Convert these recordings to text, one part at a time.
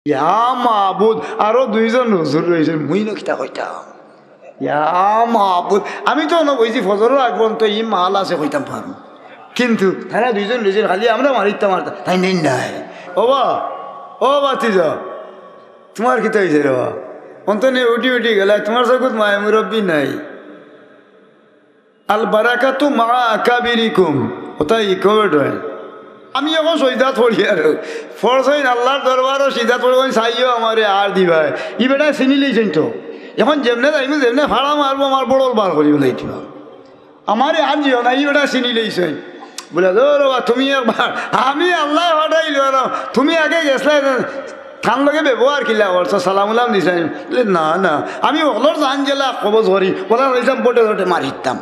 ইয়া মাহবুদ আরো দুইজন হুজুর রয়েছে মুই নকিতা কইতাম ইয়া মাহবুদ আমি তো বলছি ফজরের আগ পর্যন্ত ই মাল আছে কইতাম পারো কিন্তু তারা দুইজন রয়েছে খালি আমরা মারিতাম মারতাম তাই নেই নাই ও বাতি যা তোমার কিতা হয়েছে রে অন্তনে উঠি উঠি গেল তোমার চকুত মায় মুরব্বী নাই আল বারাকাতু মা আকাবিরিকুম ওটাই ইকোয়েড হয় আমি এখন সৈদাত পড়ি আর ফরসাইন আল্লাহর দরবারও সিধাত পড়ি চাইও আমারে আর দিবা ই বেটা চিনি লইছেন তো এখন যেমনে যাইব যেমনে ভাড়া মারবো আমার বড় বার করিব লাইটিব আমারে আর দিও না ই বেটা চিনি লইছেন বলে রবা তুমি একবার আমি আল্লাহ হটাইল তুমি আগে গেছলে থান লগে ব্যবহার কিলা করছো সালাম দিছাই না না আমি অলর জান গেলা কবজ করি ওলা রইতাম বটে বটে মারিতাম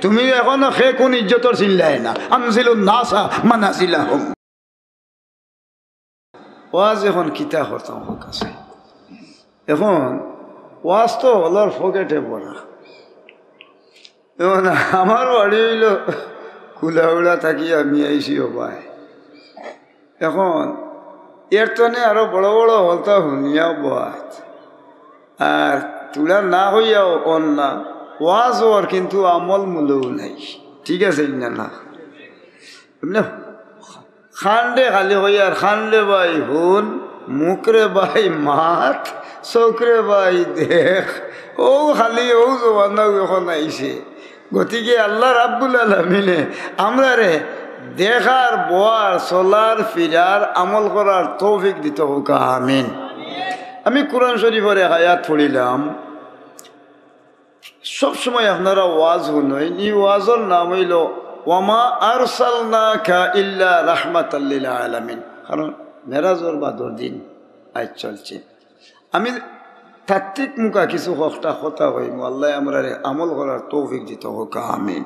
তুমি এখনো সে কোন ইজ্জতর চিল্লাই না আমছিল নাসা মানাছিলা হোম ওয়াজ এখন কিতা করতাম আমার কাছে এখন ওয়াজ তো অলর ফকেটে পড়া এখন আমার বাড়ি হইল কুলাউড়া থাকি আমি আইসি ভাই এখন এর তনে আরো বড় বড় হলতা শুনিয়া বাত আর তুলা না হইয়াও অন না ওয়াজ ওর কিন্তু আমল মূলও নাই ঠিক আছে না না এমনি খান্ডে খালি হইয়ার খান্ডে ভাই হুন মুখরে ভাই মাত চৌকরে ভাই দেখ ও খালি ও জবান এখন আইছে গতিকে আল্লাহ রাব্বুল আলামিনে আমরা রে দেখার বোয়ার চলার ফিরার আমল করার তৌফিক দিতে হোক আমিন আমি কোরআন শরীফের আয়াত পড়িলাম সবসময় আপনারা ওয়াজ শুনেন এই ওয়াজের নাম হইল ওয়ামা আরসালনাকা ইল্লা রাহমাতাল লিল আলামিন কারণ মেরাজের বাদর দিন আজ চলছে আমি তাত্ত্বিক মুখা কিছু কথা হইম আল্লাহ আমরা আমল করার তৌফিক দিতে হোক আমিন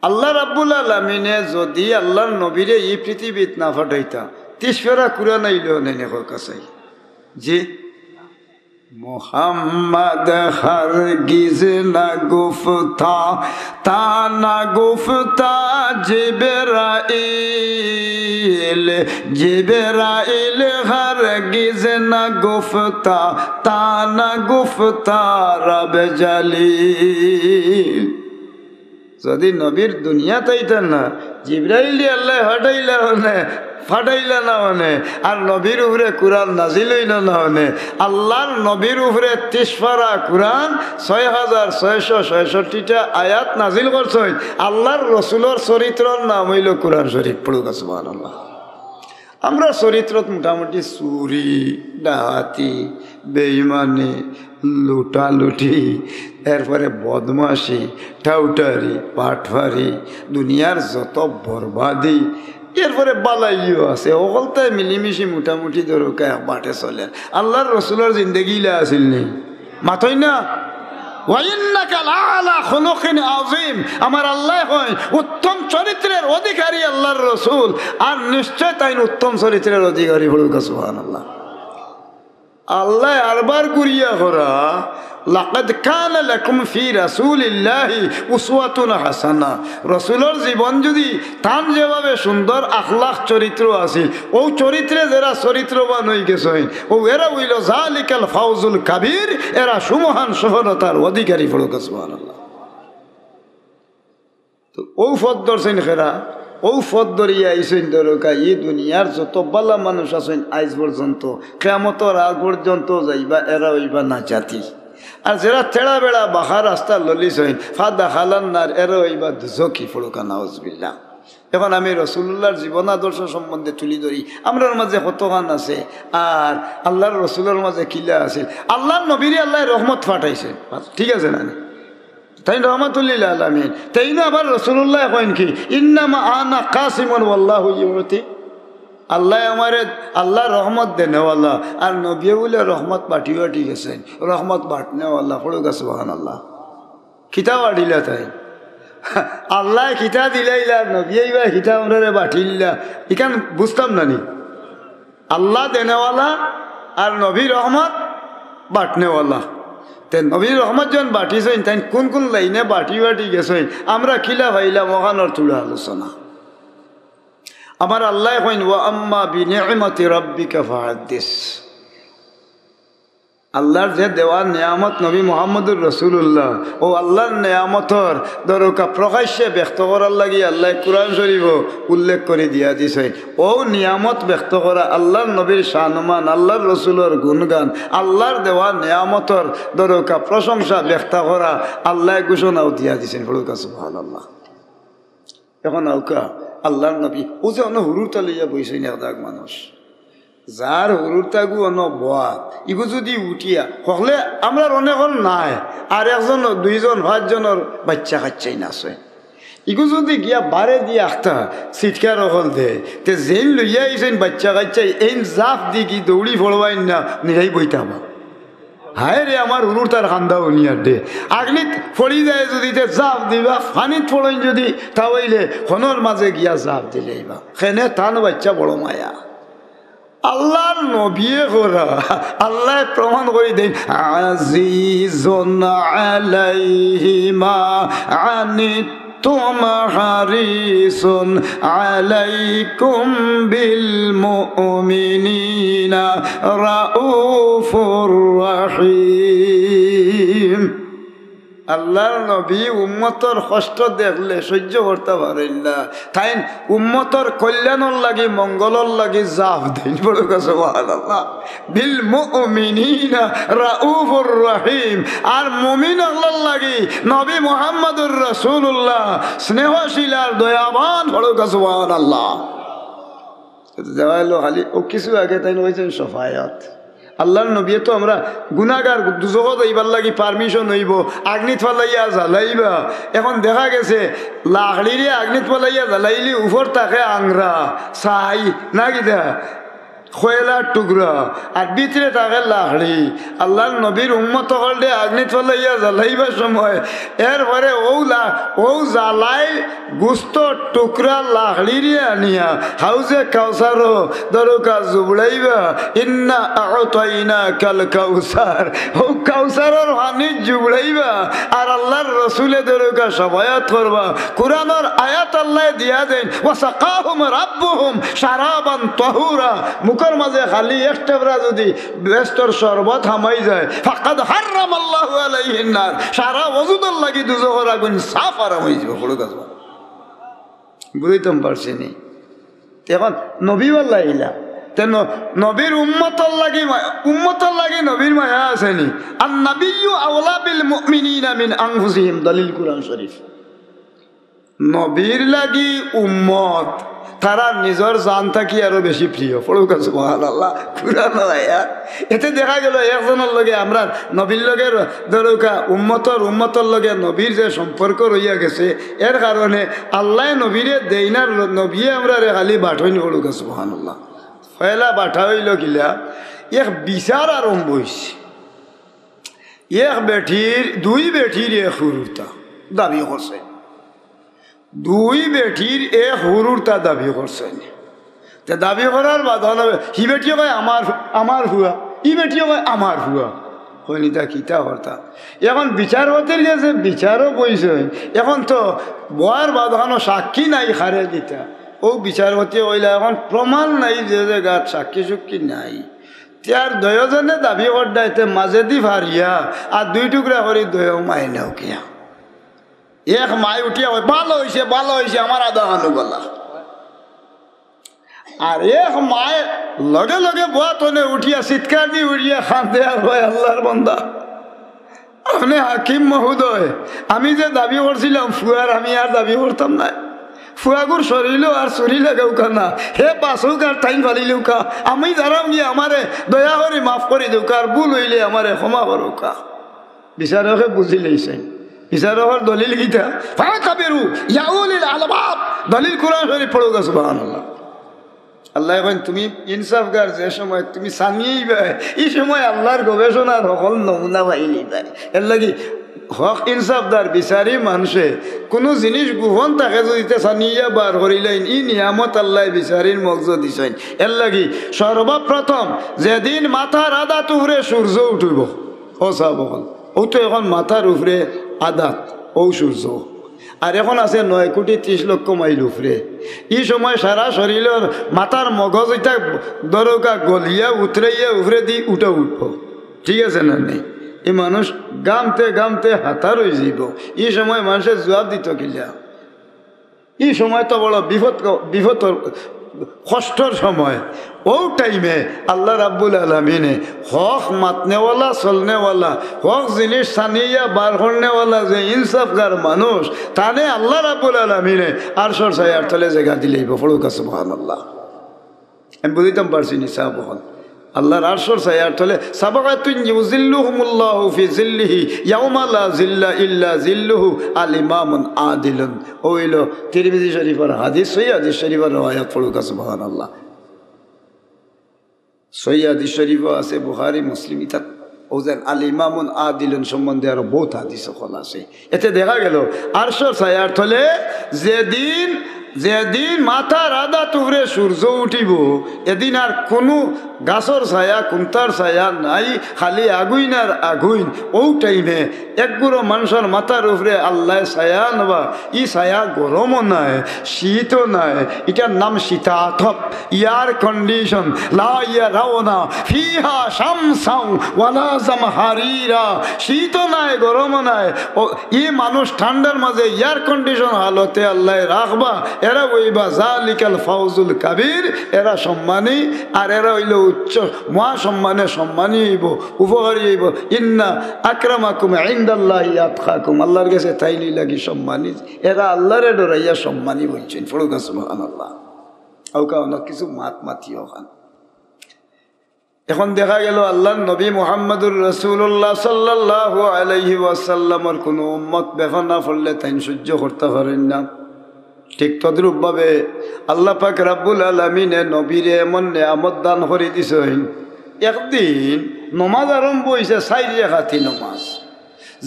আল্লাহ রাব্বুল আলামিনে যদি আল্লাহর নবীরে এই পৃথিবীত না ফাটাইতা 30 ফেরা কুরআন আইলো নেনে কাছে জি মোহাম্মদ হরগিজ না গুফতা তা না গুফতা জিবরাইল হরগিজ না গুফতা তা না গুফতা রব জালিল যদি নবীর দুনিয়া তাইতেন না জিবরাইলি আল্লাহ হটাইলা হনে ফাটাইলা না হনে আর নবীর উপরে কুরআন নাজিল হইল না হনে আল্লাহর নবীর উপরে 30 পারা কুরআন 6666টা আয়াত নাজিল করছেন আল্লাহর রসুলের চরিত্রের নাম হইল কুরআন শরীফ পড়ুক সুবহানাল্লাহ আমরা চরিত্রত মোটামুটি চুরি ডাহাতি বেঈমানি লুটালুটি এরপরে বদমাশি ঠাউটারি পাটফারি দুনিয়ার যত বরবাদি এরপরে বালাইও আছে সকলটাই মিলিমিশি মোটামুটি দরকার বাটে চলেন আল্লাহর রসুলের জিন্দগিলা আসিল নেই মাথই না আমার আল্লাহ হয় উত্তম চরিত্রের অধিকারী আল্লাহর রসুল আর নিশ্চয় তাই উত্তম চরিত্রের অধিকারী হলুক সুবহানাল্লাহ আল্লাহ আরবার করিয়া করা লাকাদ কানা লাকুম ফি রাসূলিল্লাহি উসওয়াতুন হাসানা রাসূলের জীবন যদি তান যেভাবে সুন্দর আখলাক চরিত্র আছে ও চরিত্রে যারা চরিত্রবান হয়ে গেছে ও এরা হইল জালিকাল ফাউজুল কাবীর এরা সুমহান সফলতার অধিকারী হলো সুবহানাল্লাহ তো ও ফদ্দর সেন খেরা ও ফদ্দরিয়া আইসেন দরকা এই দুনিয়ার যত বালা মানুষ আছেন আজ পর্যন্ত কিয়ামতের আগ পর্যন্ত যাইবা এরা হইবা না জাতি আর যারা তেড়া বেড়া বাহা রাস্তা ললিস হইন ফাদা খালান্নার এরা হইবা দুজকি ফড়ুকা নাউজুবিল্লাহ এখন আমি রসুল্লাহর জীবন আদর্শ সম্বন্ধে তুলি ধরি আমরার মাঝে কতখান আছে আর আল্লাহর রসুলের মাঝে কিলা আছে আল্লাহর নবীরে আল্লাহ রহমত ফাটাইছে ঠিক আছে না তাই রহমাতুল্লিল আলামিন তাই না আবার রসুল্লাহ কইন কি ইন্নামা আনা কাসিমুন ওয়াল্লাহু ইউতি আল্লাহ আমারে আল্লাহ রহমত দেনেওয়ালা আর নবী বলে রহমত বাটি বাটি গেছেন রহমত বাটনেওয়ালা পড়ুক সুবহানাল্লাহ খিতা বাড়িলা তাই আল্লাহ খিতা দিলাইলা নবী বা খিতা আমরা বাটিলা এখান বুঝতাম না নি আল্লাহ দেনেওয়ালা আর নবী রহমত বাটনেওয়ালা তেন নবীর রহমত যখন বাটিছেন তাই কোন কোন লাইনে বাটি বাটি গেছেন আমরা খিলা ভাইলাম ওখানোর তুলা আলোচনা আমার আল্লাহ কইন ওয়া আম্মা বিনি'মাতি রাব্বিকা ফাহাদ্দিস। আল্লাহর যে দেওয়া নিয়ামত নবী মুহাম্মদুর রাসূলুল্লাহ ও আল্লাহর নিয়ামতর দরকা প্রকাশ্যে ব্যক্ত করার লাগি আল্লাহ কুরআন শরীফ উল্লেখ করে দিয়া দিছে। ও নিয়ামত ব্যক্ত করা, আল্লাহর নবীর শানমান, আল্লাহর রসুলের গুণগান, আল্লাহর দেওয়া নিয়ামতর দরকা প্রশংসা ব্যক্ত করা আল্লাহ ঘোষণাও দিয়া দিছেন। ফলকা সুবহানাল্লাহ। এখন আউকা আল্লাহর নবী ও যে অন্য হুরুটা লইয়া বইছে না দাগ মানুষ, যার হুরুরটাগু অন বাদ ইগু যদি উঠিয়া হলে আমরা অনেক নাই, আর একজন দুইজন পাঁচজনের বাচ্চা কাচ্চাই নাচে, ইগু যদি গিয়া বারে দিয়ে আখতা চিৎকার হল দে তে যেন লইয়া আইসেন বাচ্চা কাচ্চাই এই জাফ দি কি দৌড়ি ফলবাই না নিরাই বইতাবা। হায় রে আমার হুরুর তার কান্দা উনিয়ার দে আগলিত ফড়ি যায় যদি তে জাফ দিবা, ফানিত ফড়ইন যদি তাওয়াইলে হনর মাঝে গিয়া জাফ দিলেইবা, খেনে তান বাচ্চা বড় মায়া। আল্লাহর নবী করা আল্লাহ প্রমাণ করে দেন, আজিজুন আলাইহি মা আনিতুম হারিসুন আলাইকুম বিল মুমিনিনা রাউফুর রহিম। আল্লাহর নবী উম্মতর কষ্ট দেখলে সহ্য করতে পারেন না, তাই উম্মতর কল্যাণর লাগি মঙ্গলর লাগি জাফ দেন। বড় কাছে সুবহানাল্লাহ। বিল মুমিনিনা রাউফুর রহিম। আর মুমিন আল্লাহর লাগি নবী মুহাম্মদুর রাসূলুল্লাহ স্নেহশীল আর দয়াবান। বড় কাছে সুবহানাল্লাহ। দেওয়ালো খালি ও কিছু আগে তাই হয়েছেন সফায়াত। আল্লাহর নবী তো আমরা গুনাহগার দুজগত যাইবার লাগি পারমিশন হইব, আগ্নিত ফালাইয়া জ্বালাইবা। এখন দেখা গেছে লাকড়িরে আগ্নিত ফালাইয়া জ্বালাইলি উপর তাকে আংরা ছাই না কিতা খয়লার টুকরা আর ভিতরে তাকে লাকড়ি। আল্লাহর নবীর উম্মত হলে আগ্নিত ফালাইয়া জ্বালাইবার সময় এরপরে ও জ্বালাই গুস্ত টুকরা লাকড়িরে আনিয়া হাউজে কাউসারও দরকার জুবড়াইবা। ইন্না আ'তাইনা কাল কাউসার, ও কাউসারের পানি জুবড়াইবা আর আল্লাহর রসুলে দরকার সবায়াত করবা। কুরআনের আয়াত আল্লাহ দিয়া দেন, ওয়াসাকাহুম রাব্বুহুম শারাবান তাহুরা। মুখের মাঝে খালি একটাবরা যদি বেস্তর শরবত হামাই যায়, ফাকাদ হারামাল্লাহু আলাইহিন নার, সারা ওজুদর লাগি দুজখের আগুন সাফ আরাম হয়ে যাবে। বড় কাজ বুঝিতাম পারছি নি। এখন নবী আল্লাহ ইলা তেন নবীর উম্মতর লাগি নবীর মায়া আসেনি। আর নবিয়্যু আওলা বিল মুমিনিনা মিন আনফুসিহিম, দলিল কুরআন শরীফ। নবীর লাগি উম্মত তারা নিজের জান থাকি আরো বেশি প্রিয়। পড়ুক সুবহানাল্লাহ। কুরআন আয়াত এতে দেখা গেল একজনের লগে আমরা নবীর লগের দরকা উম্মতর লগে নবীর যে সম্পর্ক রইয়া গেছে, এর কারণে আল্লাহ নবীরে দেইনার নবী আমরা রে খালি বাঠইন। পড়ুক সুবহানাল্লাহ। পয়লা বাঠা হইল কিলা, এক বিচার আরম্ভ হইছে। দুই বেঠির এক হুরুরতা দাবি করছে, দুই বেঠির এক হুরুরতা দাবি করছেন। তে দাবি করার বাধা হবে, হি বেটিও কয় আমার হুয়া, ই বেটিও কয় আমার হুয়া। হইনিতা কিতা হর্তা। এখন বিচার হতে গেছে, বিচারও বইছে। এখন তো বয়ার বাধানো সাক্ষী নাই হারে দিতা। ও বিচারপতি হইলে এখন প্রমাণ নাই যে গাত সাক্ষী সুক্ষী নাই। তার দয়জনে দাবি করদাইতে মাঝে দি ভারিয়া আর দুই টুকরা করে দয় মাইনাও কিয়া। এক মাই উঠিয়া হয় ভালো হয়েছে আমার আদা হানু বলা। আর এক মায় লগে লগে বুয়া তনে উঠিয়া চিৎকার দিয়ে উঠিয়া খান্দে আর হয় আল্লাহর বান্দা, আপনি হাকিম মহোদয়, আমি যে দাবি করছিলাম ফুয়ার, আমি আর দাবি করতাম না। ফুয়াগুর শরীরও আর চুরি লাগাও কানা, হে বাসুক আর টাইম ফালিলেও কা, আমি দাঁড়াম গিয়ে আমারে দয়া করে মাফ করে দেউ কা, আর ভুল হইলে আমারে ক্ষমা করো কা। বিচারকে বুঝি লইছেন। বিচারকের দলিল গীতা ফাকাবিরু ইয়া উলিল আলবাব, দলিল কুরআন শরীফ পড়ুক সুবহানাল্লাহ। আল্লাহ এখন তুমি ইনসাফগার যে সময় তুমি সানিয়েই ভাই, এই সময় আল্লাহর গবেষণার সকল নমুনা পাইলি ভাই। এর লাগি হক ইনসাফদার বিচারি মানুষে কোনো জিনিস গোপন থাকে যদি সানিয়া বার করিলেন, ই নিয়ামত আল্লাহ বিচারির মগজ দিছেন। এর লাগি সর্বপ্রথম যেদিন মাথার আদাত উপরে সূর্য উঠিব, ও সাবল ও তো এখন মাথার উপরে আদাত ও সূর্য, আর এখন আছে 9,30,00,000 মাইল উপরে। এই সময় সারা শরীরের মাথার মগজ এটা দরকা গলিয়া উতরাইয়া উপরে দিয়ে উঠব, ঠিক আছে না নেই? এই মানুষ গামতে গামতে হাতার হয়ে যাব। এই সময় মানুষের জবাব দিত কিলা? এই সময় তো বড় বিপদ কষ্টর সময়। ও টাইমে আল্লাহ রাব্বুল আলামিনে হক মাতনেওয়ালা চলনেওয়ালা হক জিনিস সানিয়া বার করনেওয়ালা যে ইনসাফগার মানুষ তানে আল্লাহ রাব্বুল আলামিনে আরশের ছায়ার তলে জায়গা দিলেই পড়ুক সুবহানাল্লাহ। আমি বুঝিতাম পারছি নিসা বহন আল্লাহর আরশের ছায়ার তলে সাবাগাতুন ইউজিল্লুহুমুল্লাহু ফি জিল্লিহি ইয়াউমা লা জিল্লা ইল্লা জিল্লুহু আল ইমামুন আদিলুন। ওইলো তিরমিজি শরীফের হাদিস, সহিহ হাদিস শরীফের riwayat পড়ুক সুবহানাল্লাহ। সহিহ হাদিস শরীফও আছে, বুখারী মুসলিম ইতাত ওজেন আল ইমামুন আদিলুন সম্বন্ধে আরো বহুত হাদিস সকল আছে। এতে দেখা গেল আরশের ছায়ার তলে যেদিন মাথার আধা টুকরে সূর্য উঠিব এদিন আর কোনো গাছর ছায়া কুন্তার ছায়া নাই, খালি আগুইন আর আগুইন। ও টাইমে একগুলো মানুষের মাথার উপরে আল্লাহ ছায়া নেবা। ই ছায়া গরমও নাই শীতও নাই, এটার নাম শীতাতপ, ইয়ার কন্ডিশন। লা ইয়ারাউনা ফিহা শামসাও ওয়ালা জামহারিরা। শীতও নাই গরমও নাই। ও ই মানুষ ঠান্ডার মাঝে এয়ার কন্ডিশন হালতে আল্লাহ রাখবা। এরা ওইবা জালিকাল ফাউজুল কাবির, এরা সম্মানী আর এরা হইল উচ্চ মহা সম্মানী হইব, উপকারী হইব। ইন্না আকরামাকুম ইনদাল্লাহি আতকাকুম, আল্লাহর কাছে তাইলি লাগি সম্মানী। এরা আল্লাহরে ডরাইয়া সম্মানী বলছেন। ফড়ুকা সুবহানাল্লাহ। আউকা অনেক কিছু মাতিও খান। এখন দেখা গেল আল্লাহর নবী মুহাম্মদুর রাসূলুল্লাহ সাল্লাল্লাহু আলাইহি ওয়াসাল্লামের কোনো উম্মত বেখন না পড়লে তাই সহ্য করতে পারেন না। ঠিক তদ্রূপভাবে আল্লাহ পাক রাব্বুল আলামিনে নবীরে এমন নেয়ামত দান করে দিছেন। একদিন নমাজ আরম্ভ হয়েছে 4 রাকাতি নমাজ।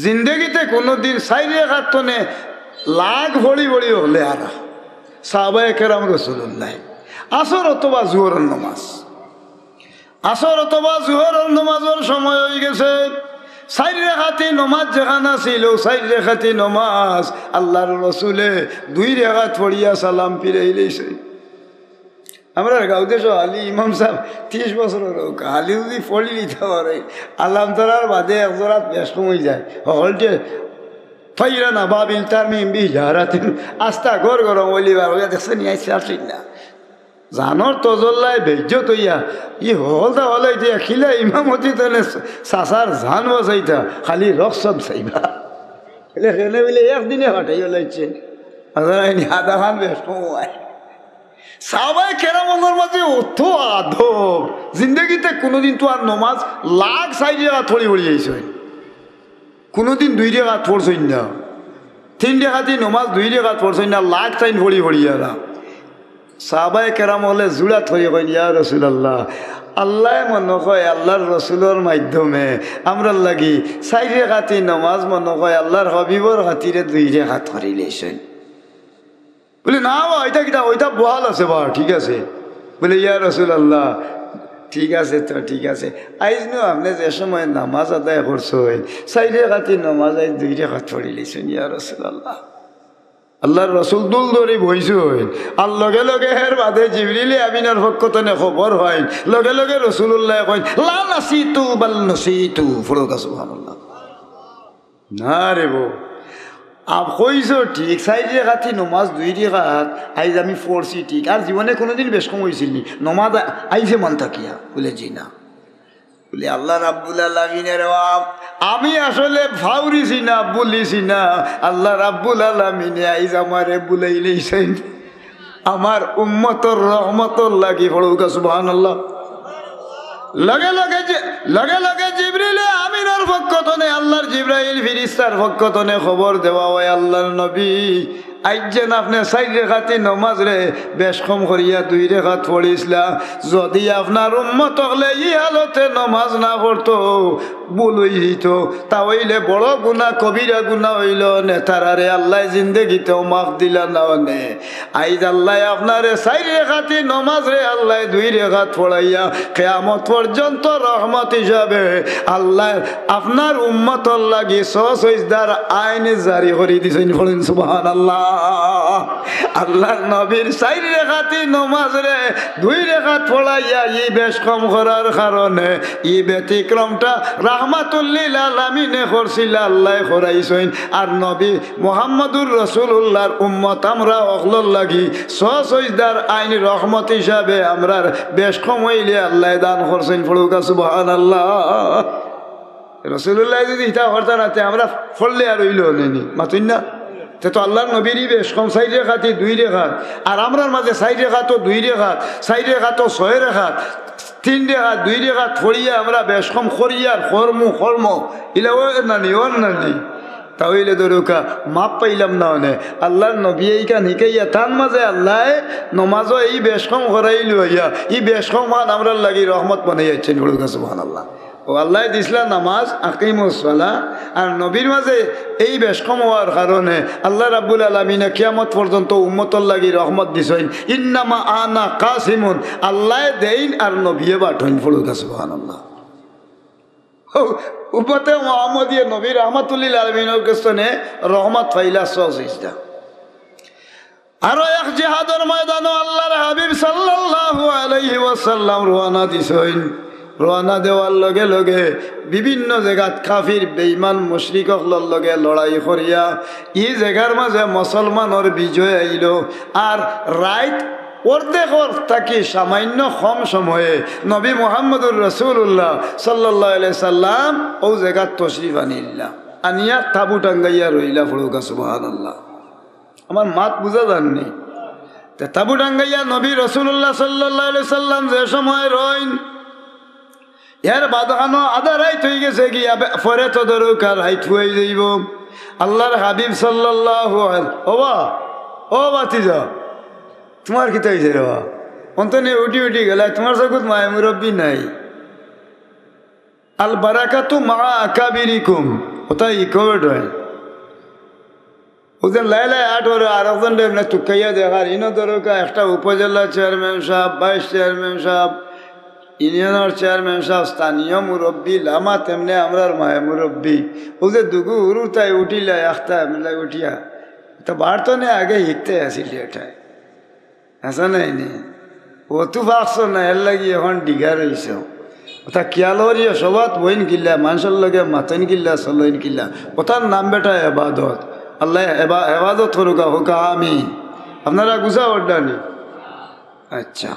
জিন্দগিতে কোনোদিন 4 রাকাত তনে লাখ ভরি হলে আর সাহাবায়ে কেরাম রাসূলুল্লাহ আসর অথবা জোহরের নমাজ, আসর অথবা জোহরের নমাজের সময় হয়ে গেছে। 4 রাকাতি নমাজ যেখানে ছিল 4 রাকাতি নমাজ আল্লাহর রসুলে 2 রাকাত পড়িয়া সালাম ফিরাই লইছে। আমরা গাঁওতে আলী ইমাম সাহেব 30 বছরের আলী যদি পড়ি নিতে পারে আল্লাহ তালার বাদে একজোড়াত বেশ কমই যায়। হলটে ফাইরা না বাবিল তার মেম্বি ঝাড়াতেন আস্তা ঘর গরম বলিবার দেখছে নিয়ে আসছে আসিস না জানর তজল্লায় বেজ্য তৈয়া ই হলদা হলাই দিয়া খিলা ইমামতি তলে চাচার জান বসাইতা খালি রকসব চাইবা এখানে বলে একদিনে হটাই ওলাইছে আধা খান বেশ কমায়। সাহাবায়ে কেরামের মাঝে অত আদব। জিন্দগিতে কোনোদিন তো আর নমাজ লাখ 4 রাকাত পড়ি যাইছ, কোনোদিন 2 রাকাত পড়ছই না। 3 রাকাতি নমাজ 2 রাকাত পড়ছই না, লাখ 4 পড়িয়ারা। সাহাবায়ে কেরাম হলে জুড়া থয়ে কইন ইয়া রাসূলুল্লাহ, আল্লাহ মনে কয় আল্লাহর রসুলের মাধ্যমে আমরা লাগি 4 রাকাতি নমাজ মনে কয় আল্লাহর হাবিবর খাতিরে 2 রাকাত করি লেছেন। বলে না বা ওইটা কিটা ওইটা বহাল আছে বা ঠিক আছে। বলে ইয়া রাসূলুল্লাহ ঠিক আছে তো ঠিক আছে। আইজ নো আপনি যে সময় নামাজ আদায় করছেন 4 রাকাতি নমাজ আইজ 2 রাকাত পড়ি লেছেন ইয়া রাসূলুল্লাহ। আল্লাহর রসুল দুল ধরে বইছেন আর লগে লগে হের বাদে জিবরিলে আমিনার পক্ষতনে খবর হয় লগে লগে রসুল্লাহ কইন লা নাসিতু বাল নাসিতু। ফরকা সুবহানাল্লাহ। না রে বউ আপ কইছো ঠিক 4 রাকাতি নমাজ 2 রাকাত আইজ আমি পড়ছি ঠিক, আর জীবনে কোনোদিন বেশ কম হয়েছিল নমাজ আইজে মান থাকিয়া? বলে জি না। বলে আল্লাহ রাব্বুল আলামিনের আমি আসলে ফাউরিছি না বলিছি না, আল্লাহ রাব্বুল আলামিনে আইজ আমারে বুলাই লইছেন আমার উম্মতর রহমতর লাগি। পড়ুকা সুবহানাল্লাহ। লগে লগে জিবরিলে আমিনার পক্ষতনে আল্লাহর জিবরাইল ফেরেশতার পক্ষতনে খবর দেওয়া হয় আল্লাহর নবী আজ যেন আপনি 4 রেখাতি নমাজ রে বেশ কম করিয়া 2 রেখাত পড়িসলা যদি আপনার উম্মত হলে ই হালতে নমাজ না পড়তো ভুল হয়ে যেত তাহলে বড় গুনাহ কবিরা গুনাহ হইল নেতারারে আল্লাহ জিন্দেগিতেও মাফ দিলা না নে আইজ আল্লাহ আপনারে 4 রেখাতি নমাজ রে আল্লাহ 2 রেখাত পড়াইয়া কিয়ামত পর্যন্ত রহমত হিসাবে আল্লাহ আপনার উম্মতর লাগি সজদার আইন জারি করে দিছেন বলেন সুবহানাল্লাহ আল্লাহর নবীর 4 রেখাতি নমাজ রে 2 রেখাত পড়াইয়া ই বেশ কম করার কারণে ই ব্যতিক্রমটা রাহমাতুল লিল আলামিনে করছিল আল্লাহ করাইছেন আর নবী মুহাম্মদুর রাসূলুল্লাহর উম্মত আমরা অগলর লাগি সজদার আইন রহমত হিসাবে আমরা বেশ কম হইলে আল্লাহ দান করছেন পড়ুকা সুবহানাল্লাহ রাসূলুল্লাহ যদি ইটা করতেন না আমরা ফললে আর হইল নেনি মাতুন না তো আল্লাহর নবীরই বেশ কম 4 রেখাতি 2 রেখাত আর আমরার মাঝে 4 রেখাত 2 রেখাত 4 রেখাত 6 রেখাত 3 রেখাত 2 রেখাত পড়িয়া আমরা বেশ কম করিয়ার কর্ম ইলাও নানি ওর নানি তাহলে দরুকা মাপ পাইলাম না মানে আল্লাহর নবী এইখান হিকাইয়া তার মাঝে আল্লাহ নমাজও এই বেশ কম করাইল হইয়া এই বেশ কম মান আমরা লাগি রহমত বানাই যাচ্ছেন দরুকা সুবহানাল্লাহ ও আল্লাহ দিসলা নামাজ আকিমুস সালাহ আর নবীর মাঝে এই বেশ কম হওয়ার কারণে আল্লাহ রাব্বুল আলামিনে কিয়ামত পর্যন্ত উম্মতর লাগি রহমত দিছেন ইন্নামা আনা কাসিমুন আল্লাহ দেইন আর নবীয়ে বাঠন দরুকা সুবহানাল্লাহ উম্মতে মুহাম্মদিয়া নবী রাহমাতুল লিল আলামিনের কাছে রহমত ফাইলা সজদা আর এক জিহাদের ময়দানে আল্লাহর হাবিব সাল্লাল্লাহু আলাইহি ওয়াসাল্লাম রওনা দিছেন রওনা দেওয়ার লগে লগে বিভিন্ন জায়গাত কাফির বেঈমান মুশরিকসকলৰ লগে লড়াই করিয়া এই জায়গার মাঝে মুসলমানের বিজয় আইল আর রাইট অর্ধেকর থাকি সামান্য কম সময়ে নবী মুহাম্মদুর রাসূলুল্লাহ সাল্লাল্লাহু আলাইহি সাল্লাম ও জায়গাত তশরিফ আনিলা আনিয়া তাবু টাঙ্গাইয়া রইলা পড়ুকা সুবহানাল্লাহ আমার মাত বুঝা যাননি তাবু টাঙ্গাইয়া নবী রাসূলুল্লাহ সাল্লাল্লাহু আলাইহি সাল্লাম যে সময় রইন এর বাদানো আধা রাইত হয়ে গেছে গিয়া পরে তো দরকার রাইত হয়ে যাইব আল্লাহর হাবিব সাল্লাল্লাহু আলাইহি ও বাতিজা তোমার কি তাইছে রে বা অন্তনে উঠি গেল তোমার জগৎ মায় মুরব্বী নাই আল বারাকাতু মা আকাবিরিকুম ওটাই কোভিড হয় ওদের লাইলাই 8 ওর আর একজন এমনি টুকাইয়া দেখার ইনো দরকার একটা উপজেলা চেয়ারম্যান সাহেব ভাইস চেয়ারম্যান সাহেব ইউনিয়নের চেয়ারম্যান সাহেব স্থানীয় মুরব্বী লামা তেমনি আমরার মায় মুরব্বী ওদের দুগু উরু তাই উঠিলে একটা মিলাই উঠিয়া তো বাড়তো না আগে শিখতে আসিল এটাই আসা নাই নি ও তো ভাবছো না এর লাগি এখন ডিগা রয়েছে ওটা কিয়ালরিয়া সবাত বইন কিল্লা মানুষের লগে মাতন কিল্লা চলইন কিল্লা ওটার নাম বেটা এবাদত আল্লাহ এবাদত করুকা হোকা আমি আপনারা গুছা ওড্ডানি আচ্ছা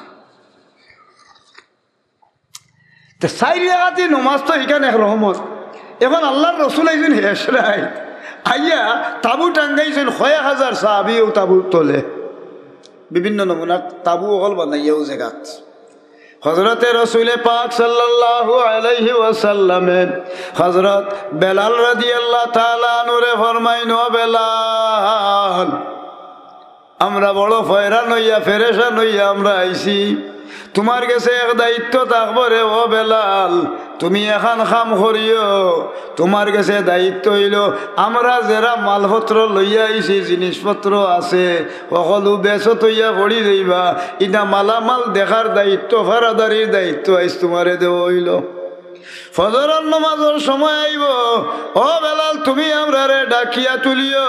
তো 4 রেখাতি নমাজ তো এখানে রহমত এখন আল্লাহর রসুল আইছেন হেসরাই আইয়া তাবু টাঙ্গাইছেন 1000 সাহাবীও তাবু তোলে বিভিন্ন নমুনার তাবু হল বানাইয়াও জায়গাত হযরতে রাসূল পাক সাল্লাল্লাহু আলাইহি ওয়াসাল্লামে হযরত বেলাল রাদিয়াল্লাহু তাআলা আনহুরে ফরমাইন ও বেলাল আমরা বড় ফয়রান হইয়া ফেরেশান হইয়া আমরা আইছি তোমার কাছে এক দায়িত্ব থাকবো রে ও বেলাল তুমি এখন কাম করিও তোমার কাছে দায়িত্ব হইল আমরা যারা মালপত্র লইয়া আইছি জিনিসপত্র আছে সকলো বেচত হইয়া পড়ি যাইবা ইটা মালামাল দেখার দায়িত্ব ফারাদারির দায়িত্ব আইস তোমারে দেওয়া হইল ফজরের নামাজের সময় আইব ও বেলাল তুমি আমরারে ডাকিয়া তুলিও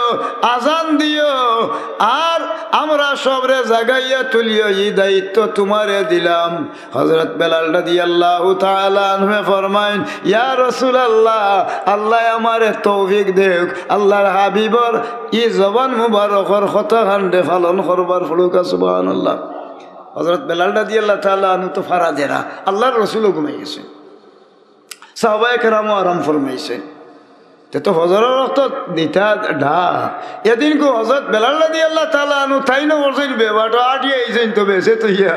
আজান দিও আর আমরা সবরে জাগাইয়া তুলিও এই দায়িত্ব তোমারে দিলাম হযরত বেলাল রাদিয়াল্লাহু তাআলা আনহু ফরমাইন ইয়া রাসূলুল্লাহ আল্লাহ আমারে তৌফিক দেক আল্লাহর হাবিবর এই জবান মুবারকর কথা খান্ডে পালন করবার ফলকা সুবহানাল্লাহ হযরত বেলাল রাদিয়াল্লাহু তাআলা আনহু তো ফারাদেরা আল্লাহর রাসূল ঘুমাই গেছে সাহাবায়ে কেরামও আরাম ফরমাইছেন তো হজরের রক্ত দিতা ঢা এদিন কো হজরত বেলাল রাদিয়াল্লাহু তাআলা আনহু তাইনো বলছেন বেবাটো আটিয়ে আইছেন তো বেসে তো ইয়া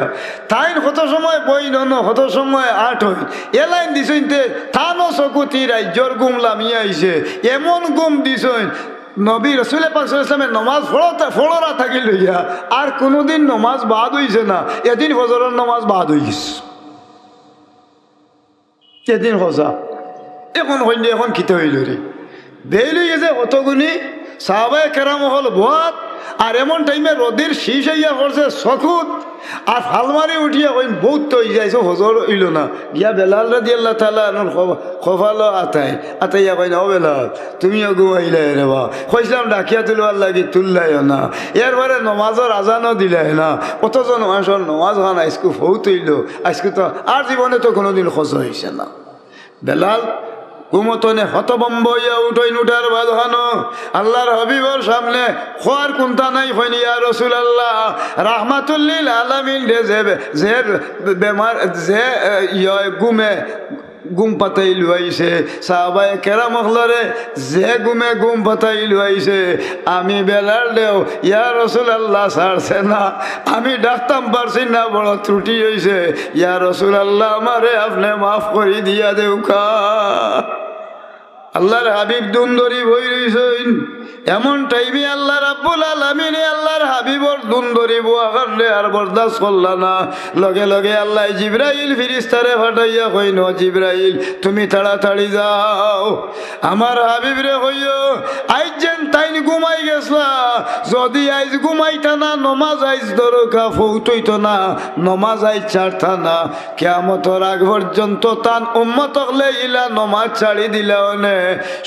তাইন কত সময় বই নন কত সময় আট হই এ লাইন দিছেন তে থানো চকুতি রাজ্যর গুম লামিয়ে আইছে এমন গুম দিছেন নবী রসুল পাক সাল্লাল্লাহু আলাইহি ওয়াসাল্লামের নমাজ ফড়রা থাকি লইয়া আর কোনোদিন নমাজ বাদ হইছে না, এদিন ফজরের নমাজ বাদ হয়ে গেছে, এদিন হজা এখন হইলে এখন খিতে হইল রে বেল হয়ে গেছে কতগুনি সাহাবায়ে কেরাম হল ভুয়াত, আর এমন টাইমে রোদের শীষ হইয়া করছে চকুত, আর ফালমারি উঠিয়া কই বহুত তো হয়ে যাইছে হজর হইল না, গিয়া বেলাল রাদিয়াল্লাহু তাআলা খোফালো আতাইয়া কই না, ও বেলাল তুমিও ঘুমাইলে রে বা, কইছিলাম ডাকিয়া তুলবার লাগি তুললাইও না, এরপরে নমাজের আজানও দিলাই না, কতজন মানুষের নমাজ খান আজকু ফৌত হইল, আজকু তো আর জীবনে তো কোনোদিন খোঁজ হয়েছে না। বেলাল ঘুমতনে হতবম্ব হইয়া উঠইন, উঠার বাদহানো আল্লাহর হাবিবর সামনে খোয়ার কুন্তা নাই হইনি, ইয়া রাসূলুল্লাহ রাহমাতুল্লিল আলামিন রে যে বেমার যে গুম পাতাই লুয়াইছে, সাহাবায়ে কেরাম হলরে যে গুম পাতাই লুয়াইছে, আমি বেলাল দেও ইয়া রাসূলুল্লাহ ছাড়ছে না, আমি ডাকতাম পারছি না, বড় ত্রুটি হইছে, ইয়া রাসূলুল্লাহ আমারে আপনি মাফ করে দিয়া দেউকা। আল্লাহর হাবিব দুন্দরি বই রইছেন, এমন টাইমে আল্লাহ রাব্বুল আলামিন আল্লাহর হাবিবর দুন্দরি বুয়া কারণে আর বরদাস্ত করলা না, লগে লগে আল্লাহ জিবরাইল ফিরিস্তারে ফাটাইয়া কইন, জিবরাইল তুমি তাড়াতাড়ি যাও আমার হাবিব রে কইও আইজ যেন তাইন ঘুমাই গেছলা, যদি আইজ ঘুমাইতা না নমাজ আইজ দরকা ফৌতইত না, নমাজ আইজ ছাড়তা না, কিয়ামতের আগ পর্যন্ত তান উম্মত হলে ইলা নমাজ ছাড়ি দিলাও নে।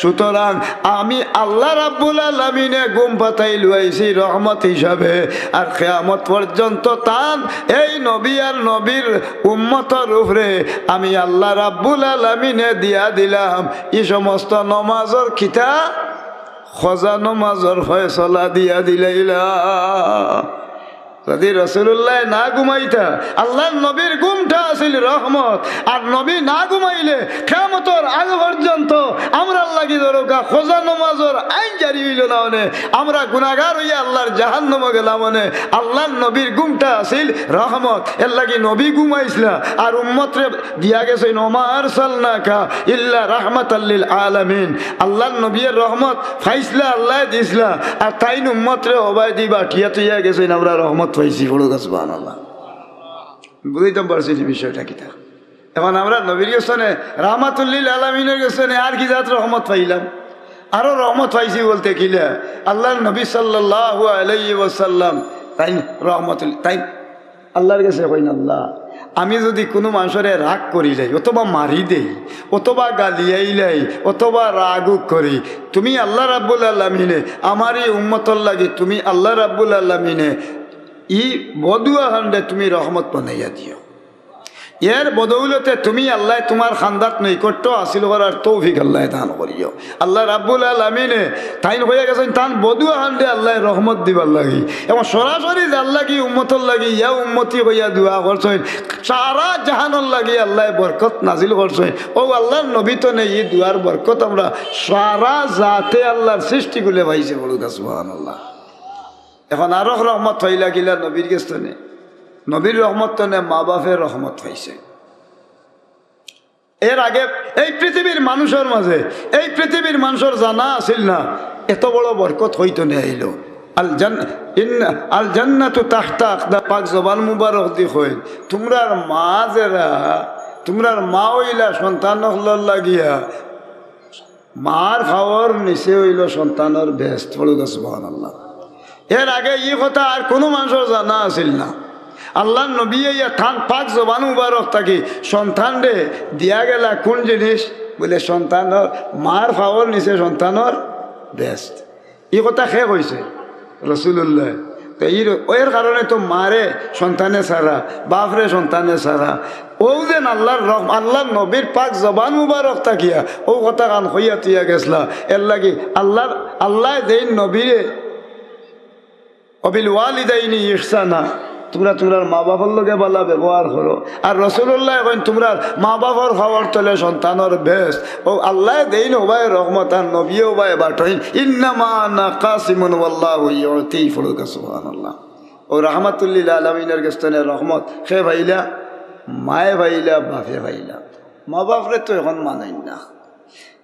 সুতরাং আমি আল্লাহ রাব্বুল আলামিনে ঘুম পাতাই লুয়াইছি রহমত হিসাবে, আর কিয়ামত পর্যন্ত তান এই নবী আর নবীর উম্মতের উপরে আমি আল্লাহ রাব্বুল আলামিনে দিয়া দিলাম এই সমস্ত নমাজের খিতা খজা নমাজের ফয়সালা দিয়া দিলাইলা। যদি রাসূলুল্লাহ না ঘুমাইতা, আল্লাহর নবীর ঘুমটা আছিল রহমত, আর নবী না ঘুমাইলে কিয়ামতের আগ পর্যন্ত আমরা লাগি দরকা খোঁজা নমাজের আইন জারি হইল না, মানে আমরা গুনাহগার হইয়া আল্লাহর জাহান্নামে গেলাম, মানে আল্লাহর নবীর ঘুমটা আছিল রহমত, এর লাগি নবী ঘুমাইছিলা আর উম্মতরে দিয়া গেছে ওমা আরসালনাকা ইল্লা রাহমাতাল লিল আলামিন, আল্লাহর নবীর রহমত ফাইসলা আল্লাহ দিছলা, আর তাইন উম্মতরে অবাই দিবা ঠিয়া তুইয়া গেছে আমরা রহমত পাইছি। বড় গাছ সুবহানাল্লাহ, বুঝাইতাম পারছি বিষয়টা কিতা। এখন আমরা নবীর গেছনে রাহমাতুল লিল আলামিনের গেছনে আর কি জাত রহমত পাইলাম, আরো রহমত পাইছি বলতে কিলা আল্লাহর নবী সাল্লাল্লাহু আলাইহি ওয়াসাল্লাম তাই রহমতুল তাই আল্লাহর কাছে কইন, আল্লাহ আমি যদি কোনো মানুষের রাগ করি যাই, অথবা মারি দেই, অথবা গালিয়াইলাই, অথবা রাগ করি, তুমি আল্লাহ রাব্বুল আলামিনে আমারই উম্মতর লাগি তুমি আল্লাহ রাব্বুল আলামিনে ই বদুয়া হান্ডে তুমি রহমত বানাইয়া দিও, এর বদৌলতে তুমি আল্লাহ তোমার খান্দাত নৈকট্য হাসিল করার তৌফিক আল্লাহ দান করিও। আল্লাহ রাব্বুল আলামিনে তাইন হয়ে গেছেন তান বদুয়া হান্ডে আল্লাহ রহমত দিবার লাগি, এবং সরাসরি যার লাগি উম্মতর লাগি ইয়া উম্মতি হইয়া দোয়া করছেন, সারা জাহানোর লাগি আল্লাহ বরকত নাজিল করছেন। ও আল্লাহর নবী তো নেই, এই দুয়ার বরকত আমরা সারা জাতে আল্লাহর সৃষ্টি গুলে পাইছে। বলুকা সুবহানাল্লাহ। এখন আরো রহমত হইলা গিলা নবীর গেস্তনে, নবীর রহমত তো নে মা বাপের রহমত পাইছে। এর আগে এই পৃথিবীর মানুষের মাঝে এই পৃথিবীর মানুষের জানা আছিল না এত বড় বরকত হইতো না আইল। আল জান্নাতু তাহতা আকদা পাক জবান মুবারক দি কই তোমরার মা যারা তোমরার মা হইলা সন্তান লাগিয়া মার খাওয়ার নিচে হইল সন্তানের বেস্ট। বলুকা সুবহানাল্লাহ। এর আগে এই কথা আর কোনো মানুষের জানা আছিল না। আল্লাহ নবী থান পাক জবান মুবারক থাকি সন্তান রে দিয়া গেলা কোন জিনিস বলে সন্তানের মার খাওয়ার নিচে সন্তানের বেস্ট। এই কথা শেষ হয়েছে রাসূলুল্লাহ। তো এর কারণে তো মারে সন্তানে ছাড়া বাপরে সন্তানে ছাড়া ও যেন আল্লাহর নবীর পাক জবান মুবারক থাকিয়া ও কথা কান হইয়া তুইয়া গেছলা। এর লাগি আল্লাহ যেই নবীরে অবিল ওয়ালিদাইনি ইহসানা তোমরা তোমার মা বাবার লগে বালা ব্যবহার করো। আর রাসূলুল্লাহ এখন তোমরা মা বাবার খাওয়ার তলে সন্তানের বেশ ও আল্লাহ দেইন ওবাই রহমত আর নবী ওবাই বাটইন ইন্নামা আনা কাসিমুন ওয়াল্লাহু ইউতি। ফুলকা সুবহানাল্লাহ। ও রাহমাতুল লিল আলামিনের গস্তনে রহমত খে ভাইলা মায়ে ভাইলা বাপে ভাইলা। মা বাপরে তো এখন মানাই না।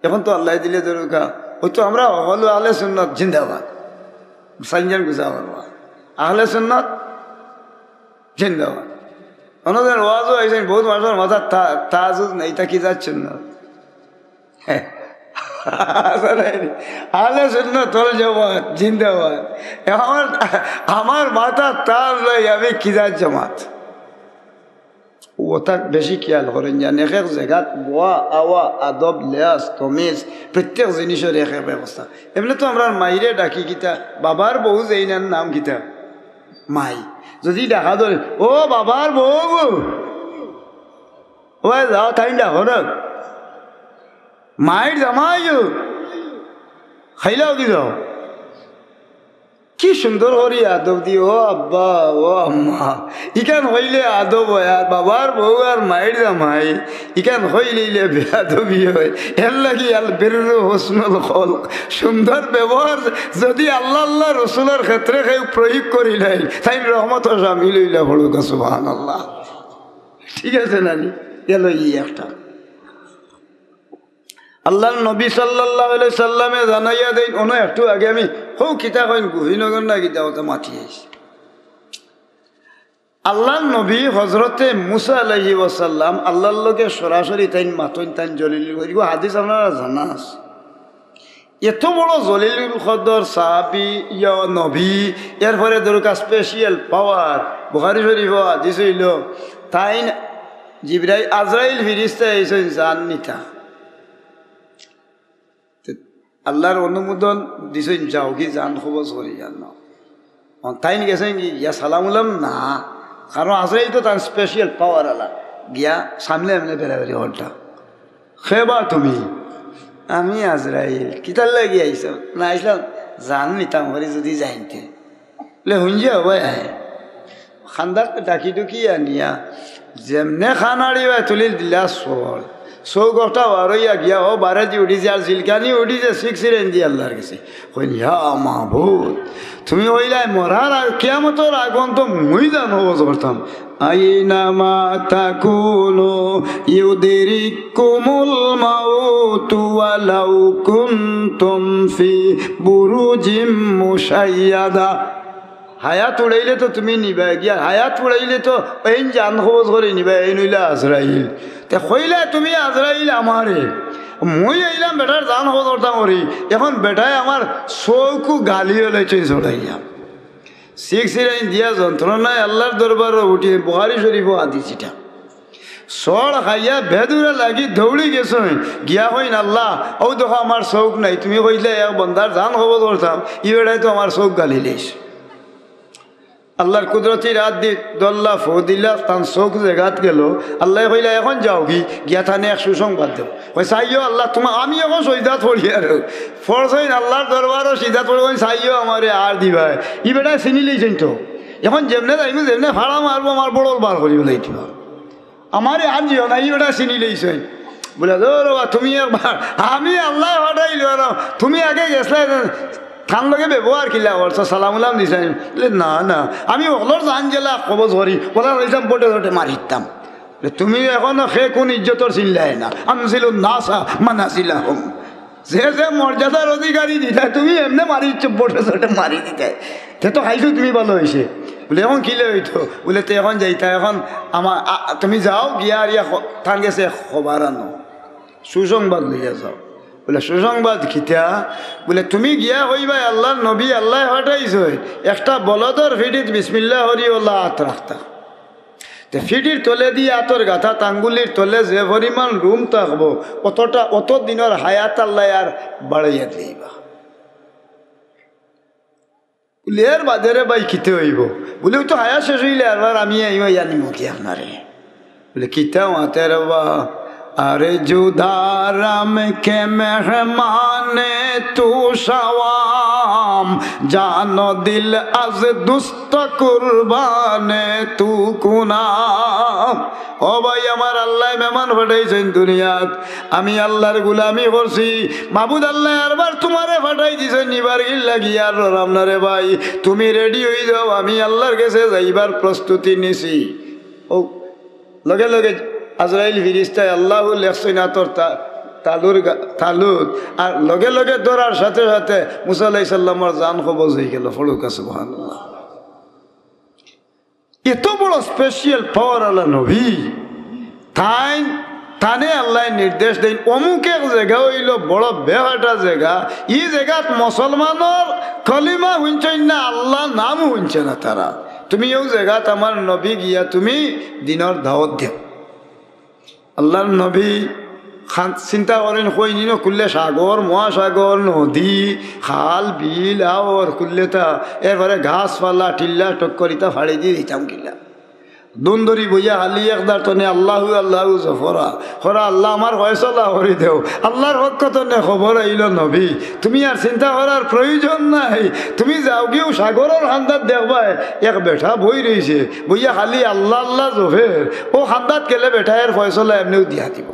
এখন তো আল্লাহ দিলে দরকা ওই তো আমরা হলো আহলে সুন্নাত জিন্দাবাদ সাইনজান গুজা মারবা আহলে সুন্নাত জিন্দাবাদ ওনাদের ওয়াজও আইসেন বহুত মানুষের মাথা তাজুজ নেই তা কি যাচ্ছেন না আহলে সুন্নাত তোর জামাত জিন্দাবাদ আমার মাথা তার লই আমি কিজার জামাত ওটা বেশি খেয়াল করেন জান এক এক জায়গাত বোয়া আওয়া আদব লেয়াস তমিজ প্রত্যেক জিনিসের এক এক ব্যবস্থা এমনি তো আমরা মাইরে ডাকি গীতা বাবার বউ যেই নাম গীতা মাই যদি ডাকা ধরে ও বাবার বউ ও যাও তাই ডাকো না মায়ের জামাই খাইলাও কি যাও কি সুন্দর করি আদব দি ও আব্বা ও আম্মা ইখান হইলে আদব হয় আর বাবার বউ আর মায়ের জামাই ইখান হইলে বেআদবি হয় এর লাগি আল বের হোসনুল খল সুন্দর ব্যবহার যদি আল্লাহ আল্লাহ রসুলের ক্ষেত্রে কেউ প্রয়োগ করি নাই তাই রহমত সামিল হইলে হলুক সুবহানাল্লাহ ঠিক আছে নানি গেল একটা আল্লাহর নবী সাল্লাল্লাহু আলাইহি সাল্লামে জানাইয়া দেন ওনো একটু আগে আমি হৌ কিতা কইন গুহিনগর না কিতা ওটা মাতি আইছি আল্লাহর নবী হযরতে মুসা আলাইহি ওয়াসাল্লাম আল্লাহর লগে সরাসরি তাইন মাতইন তাইন জলিল করিব হাদিস আপনারা জানা আছে এত বড় জলিলুল কদর সাহাবী ইয়া নবী এরপরে দরকার স্পেশাল পাওয়ার বুখারী শরীফ হাদিস হইল তাইন জিবরাইল আজরাইল ফেরেশতা আইছেন জান নিতা আল্লাহর অনুমোদন দিছেন যাও কি জান খবর করি জানো তাই গেছেন কি গিয়া সালাম উলাম না কারণ আজরাইল তো তার স্পেশাল পাওয়ার আলা গিয়া সামনে এমনি বেড়াবেড়ি হলটা খেবা তুমি আমি আজরাইল কিতার লাগি আইস না আইসলাম জান নিতাম ঘরে যদি যাইতে বলে হুঞ্জে হবাই আয় খান্দাক ডাকি টুকি আনিয়া যেমনে খানাড়ি বা তুলিল দিলা সর চৌকটা বারইয়া গিয়া ও বারে দি উঠিছে আর জিলকানি উঠিছে শিখছিলেন দি আল্লাহর কাছে কইন হা মাহবুব তুমি ওইলাই মরার আর কিয়ামতের আগন তো মুই জানো করতাম আইনামা তাকুনু ইউদরিকুমুল মাউতু ওয়ালাউ কুনতুম ফি বুরুজিম মুশাইয়াদা হায়াত উড়াইলে তো তুমি নিবা গিয়া হায়াত উড়াইলে তো এই জান খবর করে নিবা এই নইলে আজরাইল তে কইলে তুমি আজরাইল আমারে মই আইলাম বেটার জান খবর করতাম করি এখন বেটায় আমার চৌকু গালি হলেছে চড়াইয়া শিখছিলেন দিয়া যন্ত্রণায় আল্লাহর দরবার উঠি বুখারী শরীফ হাদিসটা সর খাইয়া ভেদুরা লাগি দৌড়ি গেছ গিয়া হইন আল্লাহ ও দেখো আমার চৌক নাই তুমি কইলে এক বন্ধার জান খবর করতাম ই বেটায় তো আমার চৌক গালি লেস আল্লাহর কুদরতি রাত দি দল্লা ফো দিলা তান চোখ জেগাত গেল আল্লাহ কইলা এখন যাও কি গিয়া থানে এক সুসংবাদ দেব ওই চাইও আল্লাহ তোমার আমি এখন সৈদাত পড়ি আর ফরসইন আল্লাহর দরবারও সিধাত পড়ি ওই চাইও আমারে আর দিবা ই বেটায় চিনি লইছেন তো এখন যেমনে যাইব যেমনে ভাড়া মারবো আমার বড় বার করিব লাইব আমারে আর জিও না ই বেটা চিনি লইছেন বলে রবা তুমি একবার আমি আল্লাহ হটাইল আর তুমি আগে গেছলে খান লগে ব্যবহার কিলা করছো সালাম উলাম দিছেন বলে না না আমি অলর জান গেলা কবজ করি ওলা রইতাম বটে বটে মারিতাম তুমি এখনো সে কোন ইজ্জতর চিল্লাই না আমছিল নাসা মানাছিলাম যে যে মর্যাদার অধিকারী দিতা তুমি এমনি মারিচ্ছ বটে বটে মারি দিতে সে তো খাইছো তুমি ভালো হয়েছে বলে এখন কিলে হইতো বলে তো এখন যাইতা এখন আমার তুমি যাও গিয়া আর ইয়া থান গেছে খবর আনো সুসংবাদ লইয়া যাও বলে সুসংবাদ খিতা বলে তুমি গিয়া হইবা আল্লাহর নবী আল্লাহ হটাইছ একটা বলদর ফিডিত বিসমিল্লাহ হরি ওল্লাহ হাত রাখতা তো ফিডির তলে দিয়ে আতর গাথা আঙ্গুলির তলে যে পরিমাণ রুম থাকবো অত দিনের হায়াত আল্লাহ আর বাড়াইয়া দিবা বলে এর বাজারে ভাই খিতে হইব বলে তো হায়াত শেষ হইলে আর আমি আনিব কি আপনারে বলে কিতা হাতে রবা अरे जुदारम के मेहमाने तू शवाम जानो दिल अज दुस्त कुर्बाने तू कुनाम ও ভাই আমার আল্লাহ মেহমান পাঠাইছেন দুনিয়াত আমি আল্লাহর গোলামি করছি মাবুদ আল্লাহ আরবার তোমারে পাঠাই দিছেন নিবার গিল লাগি আর আপনারে ভাই তুমি রেডি হয়ে যাও আমি আল্লাহর কাছে যাইবার প্রস্তুতি নিছি ও লগে লগে আজরাইল ফিরিস্তায় আল্লাহ লেখছেন তোর তালুত আর লগে লগে ধরার সাথে সাথে মুসা আলাইহিস সালামের জান কবজ হয়ে গেল। ফড়ুকা সুবহানাল্লাহ। এত বড় স্পেশাল পাওয়ার আল্লাহ নবী, তানে আল্লাহ নির্দেশ দেন অমুক এক জায়গা হইল বড় বেহাটা জায়গা, এই জায়গাত মুসলমানের কলিমা শুনছেন না, আল্লাহ নাম শুনছে না তারা। তুমি এই জায়গাত আমার নবী গিয়া তুমি দিনের দাওয়াত দিও। আল্লাহর নবী চিন্তা করেন কই নিন খুললে সাগর মহাসাগর নদী খাল বিল আওর খুললে তা এরপরে ঘাস পাল্লা টিল্লা টক্করিতা ফাড়ি দিয়ে দিতাম কিল্লা দুন্দরি বইয়া হালি একদার তনে আল্লাহু আল্লাহু জফরা হরা আল্লাহ আমার ফয়সালা করে দেও। আল্লাহর হক তনে খবর আইল নবী, তুমি আর চিন্তা করার প্রয়োজন নাই। তুমি যাও গিয়েও সাগরের খান্দাত দেখবাই এক বেটা বই রয়েছে বইয়া খালি আল্লাহ আল্লাহ জফের, ও খান্দাত গেলে বেটা এর ফয়সলা এমনিও দিয়া দিব।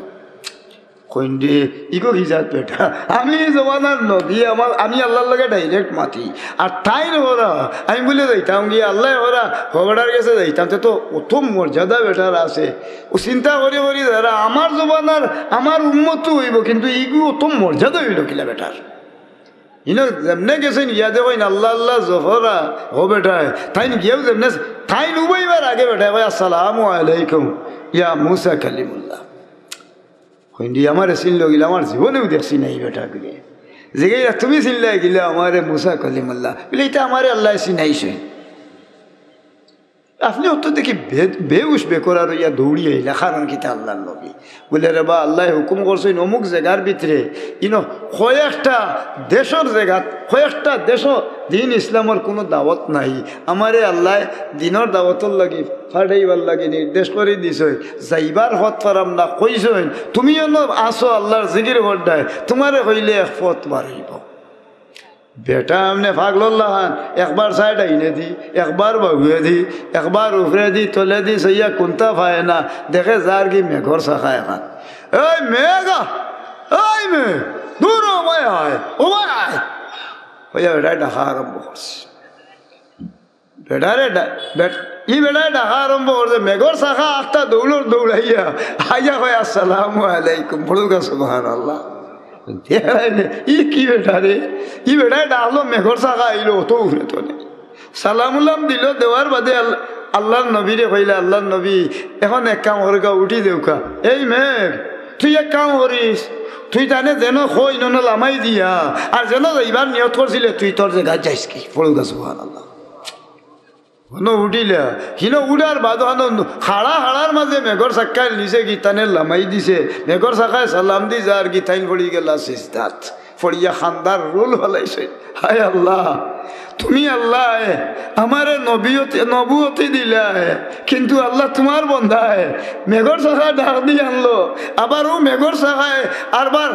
কইন্ডে ইগো হিজাত বেটা, আমি জমানার নবী, আমি আল্লাহর লগে ডাইরেক্ট মাতি। আর তাই ওরা আমি বলে যাইতাম গিয়ে আল্লাহ ওরা খবরার কাছে যাইতাম, তো অত মর্যাদা বেটার আছে। ও চিন্তা করি করি যারা আমার জমানার আমার উন্মত হইব, কিন্তু ইগু অত মর্যাদা হইল কিলা বেটার। ইনো যেমনে গেছেন ইয়াদে কইন আল্লাহ আল্লাহ জফরা হো বেটায়, তাই গিয়েও যেমনে তাই উবাইবার আগে বেটায় কয় আসসালামু আলাইকুম ইয়া মুসা কালিমুল্লাহ। হইন্দি আমার চিনল গিলা, আমার জীবনেও দেখছি নাই বেটা গিয়ে যে তুমি চিনলাই গিলা আমারে মুসা কালিমুল্লাহ বলে, এটা আমারে আল্লাহ চিনাইছে। আপনি অত দেখি বেউস বেকরার ইয়া দৌড়ি আইলা, কারণ কিতা আল্লাহর নবী বলে রে বা আল্লাহ হুকুম করছেন অমুক জায়গার ভিতরে ইনো কয়েকটা দেশের জায়গাত কয়েকটা দেশ দিন ইসলামের কোনো দাওয়াত নাই, আমারে আল্লাহ দিনের দাওয়াতর লাগি ফাটাইবার লাগে নির্দেশ করে দিছ, যাইবার হত পারাম না কইছেন তুমিও আসো আল্লাহর জিকির করডায়, তোমারে হইলে এক পথ বাড়াইব। বেটা আমনে পাগল্লাহ একবার সাইড আইনে দি, একবার বাবুয়ে দি, একবার উপরে দি তলে দি, সইয়া কোনটা পায় না দেখে যার কি মেঘর শাখা এখন এই মেঘা এই মেঘ দূর ওমায় হয় ওমায় আয় হইয়া বেটায় ডাকা আরম্ভ করছে। বেটারে ই বেটায় ডাকা আরম্ভ করছে, মেঘর শাখা আটটা দৌড়াইয়া আইয়া হয় আসসালামু আলাইকুম বলুকা সুবহানাল্লাহ। ই কি বেটা রে, ই বেটায় ডাকলো মেঘর শাখা আইলো অত উফরে তো নেই, সালামুল্লাম দিল। দেওয়ার বাদে আল্লাহর নবীরে কইলে আল্লাহর নবী এখন এক কাম করকা উঠি দেউকা, এই মেঘ তুই এক কাম করিস, তুই জানে যেন কই নন লামাই দিয়া আর যেন যাইবার নিয়ত করছিলে তুই তোর জায়গায় যাইস কি পড়ুকা সুবহানাল্লাহ। উঠিলা হিন উঠার বাদ হাড়ার মাঝে মেঘর চাক্কায় নিচে গীতানের লামাই দিছে, মেঘর চাকায় সালাম দি যার গীতাইন পড়ি গেলা সিজদাত ফড়িয়া খান্দার রোল হলাইছে। হায় আল্লাহ, তুমি আল্লাহ আমারে নবুয়তি দিলা, কিন্তু আল্লাহ তোমার বন্ধায় মেঘর শাখায় ডাক দিয়ে আনলো, আবার ও মেঘর শাখায় আরবার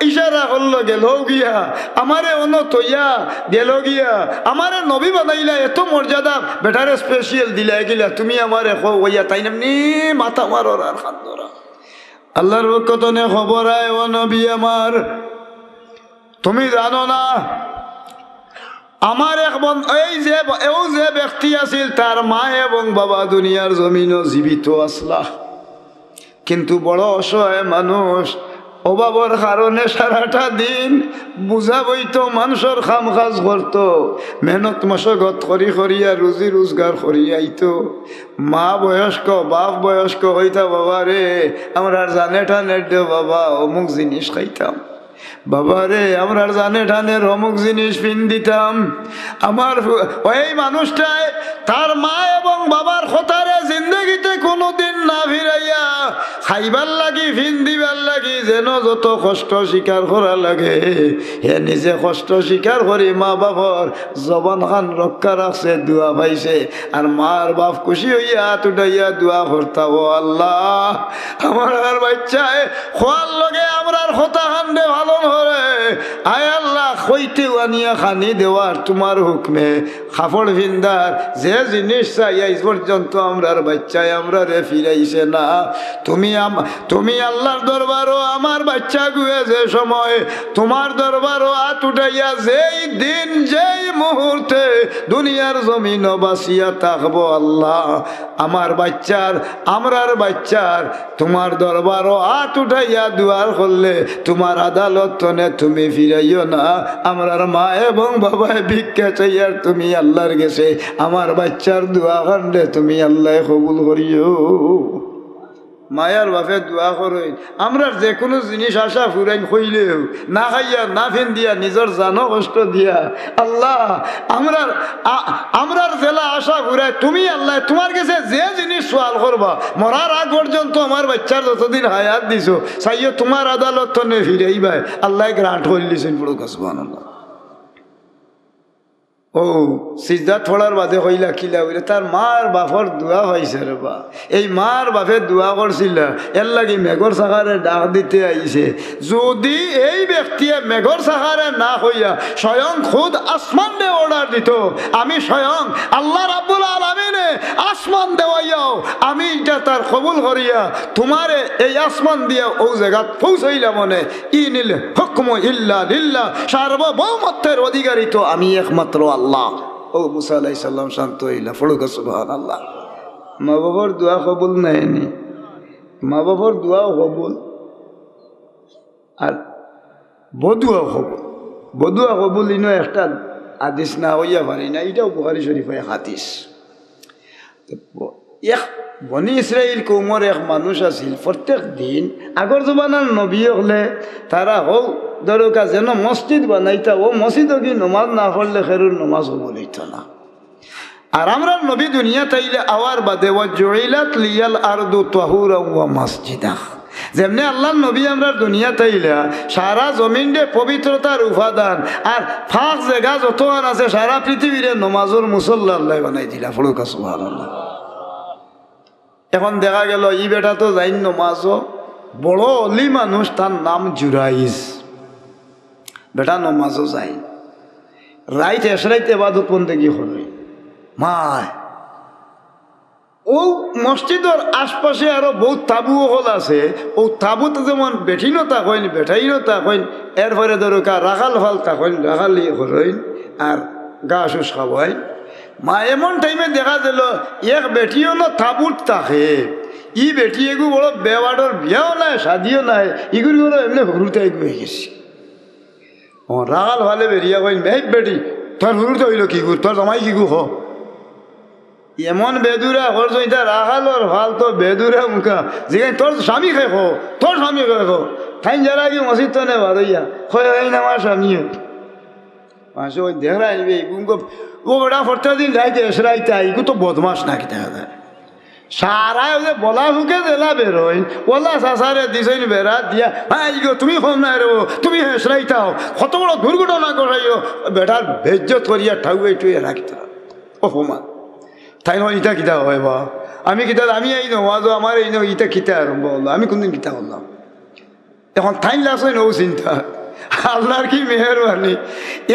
ইশারা করলো গেল গিয়া, আমারে অন তৈয়া গেল গিয়া, আমারে নবী বানাইলা, এত মর্যাদা বেটারে স্পেশাল দিলা গিলা, তুমি আমারে হইয়া তাই নামনি মাথা মারো আর খান ধরা। আল্লাহর কতনে খবর আয় ও নবী আমার, তুমি জানো না আমার এই যে ব্যক্তি আছিল তার মা এবং বাবা দুনিয়ার জমিনও জীবিত আসলা, কিন্তু বড় অসহায় মানুষ, অভাবের কারণে সারাটা দিন বুঝা বইতো, মানুষের খাম কাজ করতো, মেহনত মশগত করিয়া রুজি রোজগার করিয়াইতো। মা বয়স্ক বাপ বয়স্ক হইতা, বাবা রে আমরা জানে টানে দে বাবা অমুক জিনিস খাইতাম, বাবা রে আমরা জানে টানের অমুক জিনিস পিন দিতাম। আমার ওই মানুষটাই তার মা এবং বাবার কথারে জিন্দগিতে কোনোদিন না ফিরাইয়া খাইবার লাগি ফিন দিবার লাগি যেন যত কষ্ট স্বীকার করা লাগে, হে নিজে কষ্ট স্বীকার করি মা বাবার জবান খান রক্ষা রাখছে, দোয়া পাইছে। আর মার বাপ খুশি হইয়া হাত উঠাইয়া দোয়া করতা, ও আল্লাহ আমার আর বাচ্চায় খোয়ার লগে আমরার কথা খান্ডে ভালো ধরে, আয় আল্লাহ হইতে আনিয়া খানি দেওয়ার তোমার হুকমে কাপড় ভিন্দার যে জিনিস চাই আজ পর্যন্ত আমরার বাচ্চায় আমরা রে ফিরাইছে না। তুমি আল্লাহর দরবারও আমার বাচ্চা গুয়ে যে সময় তোমার দরবারও হাত উঠাইয়া যেই দিন যেই মুহূর্তে দুনিয়ার জমিন বাসিয়া থাকবো আল্লাহ আমার বাচ্চার আমরার বাচ্চার তোমার দরবারও হাত উঠাইয়া দুয়ার করলে তোমার আদালত তনে তুমি ফিরাইও না। আমরার মা এবং বাবায় ভিক্ষা চাইয়ার তুমি আল্লাহর গেছে আমার বাচ্চার দোয়া কান্দে তুমি আল্লাহ কবুল করিও। মায়ার বাপে দোয়া করেন আমরা যে কোনো জিনিস আশা ফুরাইন হইলেও না খাইয়া না ফেন দিয়া নিজের জানো কষ্ট দিয়া আল্লাহ আমরার জেলা আশা ফুরাই তুমি আল্লাহ তোমার কাছে যে জিনিস সোয়াল করবা মরার আগ পর্যন্ত আমার বাচ্চার যতদিন হায়াত দিছো চাইও তোমার আদালত তো নে ফিরাইবাই আল্লাহ গ্রান্ট করলিছেন পুরো সুবহানাল্লাহ। ও সিজদা থোড়ার বাদে হইলা কিলা হইলে তার মার বাপর দোয়া হয়েছে রে বা এই মার বাপে দোয়া করছিল এর লাগি মেঘর সাহারে ডাক দিতে আইছে যদি এই ব্যক্তিয়ে মেঘর সাহারে না হইয়া স্বয়ং খুদ আসমান দে অর্ডার দিত আমি স্বয়ং আল্লাহ রাব্বুল আলামিনে আসমান দেওয়াইয়াও আমি এটা তার কবুল করিয়া তোমারে এই আসমান দিয়া ও জায়গা পৌঁছাইলাম মনে ইনিল হুকমু ইল্লা লিল্লাহ সার্বভৌমত্বের অধিকারী তো আমি একমাত্র আল্লাহ। ও মুসা আলাইহিস সালাম শান্ত হইলা পড়ুক সুবহানাল্লাহ। মা বাবার দোয়া কবুল নাইনি মা বাবার দোয়াও কবুল আর বদুয়া কবুল ইনো একটা হাদিস না হইয়া পারি না এটাও বুখারী শরীফে হাদিস। এক বনি ইসরাইল কৌমর এক মানুষ আছিল প্রত্যেক দিন আগর জমানার নবী হলে তারা হোক দরকার যেন মসজিদ বানাইতা ও মসজিদও কি নমাজ না পড়লে খেরুর নমাজ বলিত না। আর আমরা নবী দুনিয়া তাইলে আওয়ার বাদে ও জুইলাত লিয়াল আরদু তাহুরা ওয়া মসজিদা যেমনি আল্লাহ নবী আমরা দুনিয়া তাইলা সারা জমিনে পবিত্রতার উপাদান আর ফাঁক জায়গা যতক্ষণ আছে সারা পৃথিবীর নমাজের মুসল্লা আল্লাহ বানাই দিলা ফড়ুকা সুবহানাল্লাহ। এখন দেখা গেল ই বেটা তো যাই নমাজও বড় অলি মানুষ তার নাম জুরাইজ বেটা নমাজও যাই রাইত এসরাইতে এবাদত বন্দেগি হল মায় ও মসজিদের আশপাশে আরো বহুত তাবুও হল আছে ও তাবুতে যেমন বেঠিনও থাকেন বেঠাইনও থাকেন এরপরে দরকার রাখাল ফাল থাকেন রাখালি হরইন আর গা শুষ খাওয়াই মা এমন টাইমে দেখা দিল এক বেটিও না তাবুত থাকে ই বেটি এগু বড় বেওয়াডর বিয়াও নাই শাদিও নাই ইগুলি বড় এমনি হরুতে এগু হয়ে গেছি। ও রাগাল ভালে বেরিয়া কইন মেঘ বেটি তোর হরুতে হইল কি গুর তোর জামাই কি গু হ এমন বেদুরা হরছ এটা রাগালর ভাল তো বেদুরা মুখা যেখানে তোর স্বামী খাই খো তোর স্বামী খাই খো খাইন যারা কি মসজিদ তো নে ভারইয়া খয় না আমার স্বামীও মাসে ওই দেখরা আনবে ইগুঙ্গ ও বেটা ফরতে দিন যাইতে এসরাইতে ইগু তো বদমাস নাকি দেখা যায় সারাই ওদের বলা হুকে দিলা বেরোই ওলা সাসারে দিছইন বেড়া দিয়া হ্যাঁ ইগো তুমি ফোন নাই রে তুমি এসরাইতাও কত বড় দুর্ঘটনা করাইও বেটার বেজ্জত করিয়া ঠাউয়ে টুয়ে রাখতে অপমান তাই নয় ইটা কিতা হয় বা আমি কিতা আমি এই নমাজও আমার এই ইটা কিতা আরম্ভ হলো আমি কোনদিন কিতা করলাম এখন টাইম লাগছে নৌ চিন্তা আল্লাহর কি মেহরবানি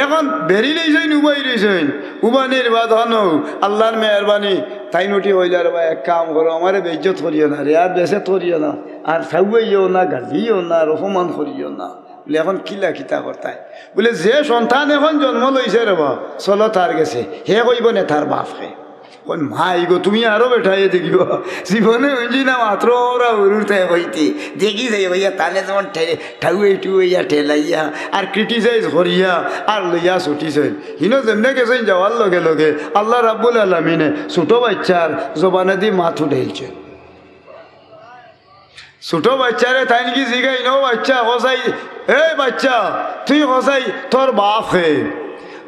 এখন বেরি লইছেন উবাই রইছেন উবানির বাদ হনো আল্লাহর মেহরবানি তাই নটি হইলার বা এক কাম করো আমারে বেজ্জত করিও না রে আর বেসে করিও না আর খাইও না গালিও না আর অপমান করিও না বলে এখন কিলা কিতা করতাই বলে যে সন্তান এখন জন্ম লইছে রে বা চলো তার গেছে হে কইব নে তার বাপকে কোন মাই গো তুমি আরো বেঠাইয়ে দেখিব জীবনে হইছি না মাত্র ওরা উড়ুতে হইতে দেখি যাই ভাইয়া তালে যেমন ঠাউয়ে টুইয়া ঠেলাইয়া আর ক্রিটিসাইজ করিয়া আর লইয়া ছুটিছেন হিনো যেমনে গেছেন যাওয়ার লগে লগে আল্লাহ রাব্বুল আলামিনে ছোট বাচ্চার জবানে দি মাথু ঢেলছে ছোট বাচ্চারে তাই নাকি জিগাই নো বাচ্চা হসাই এই বাচ্চা তুই হসাই তোর বাপ হে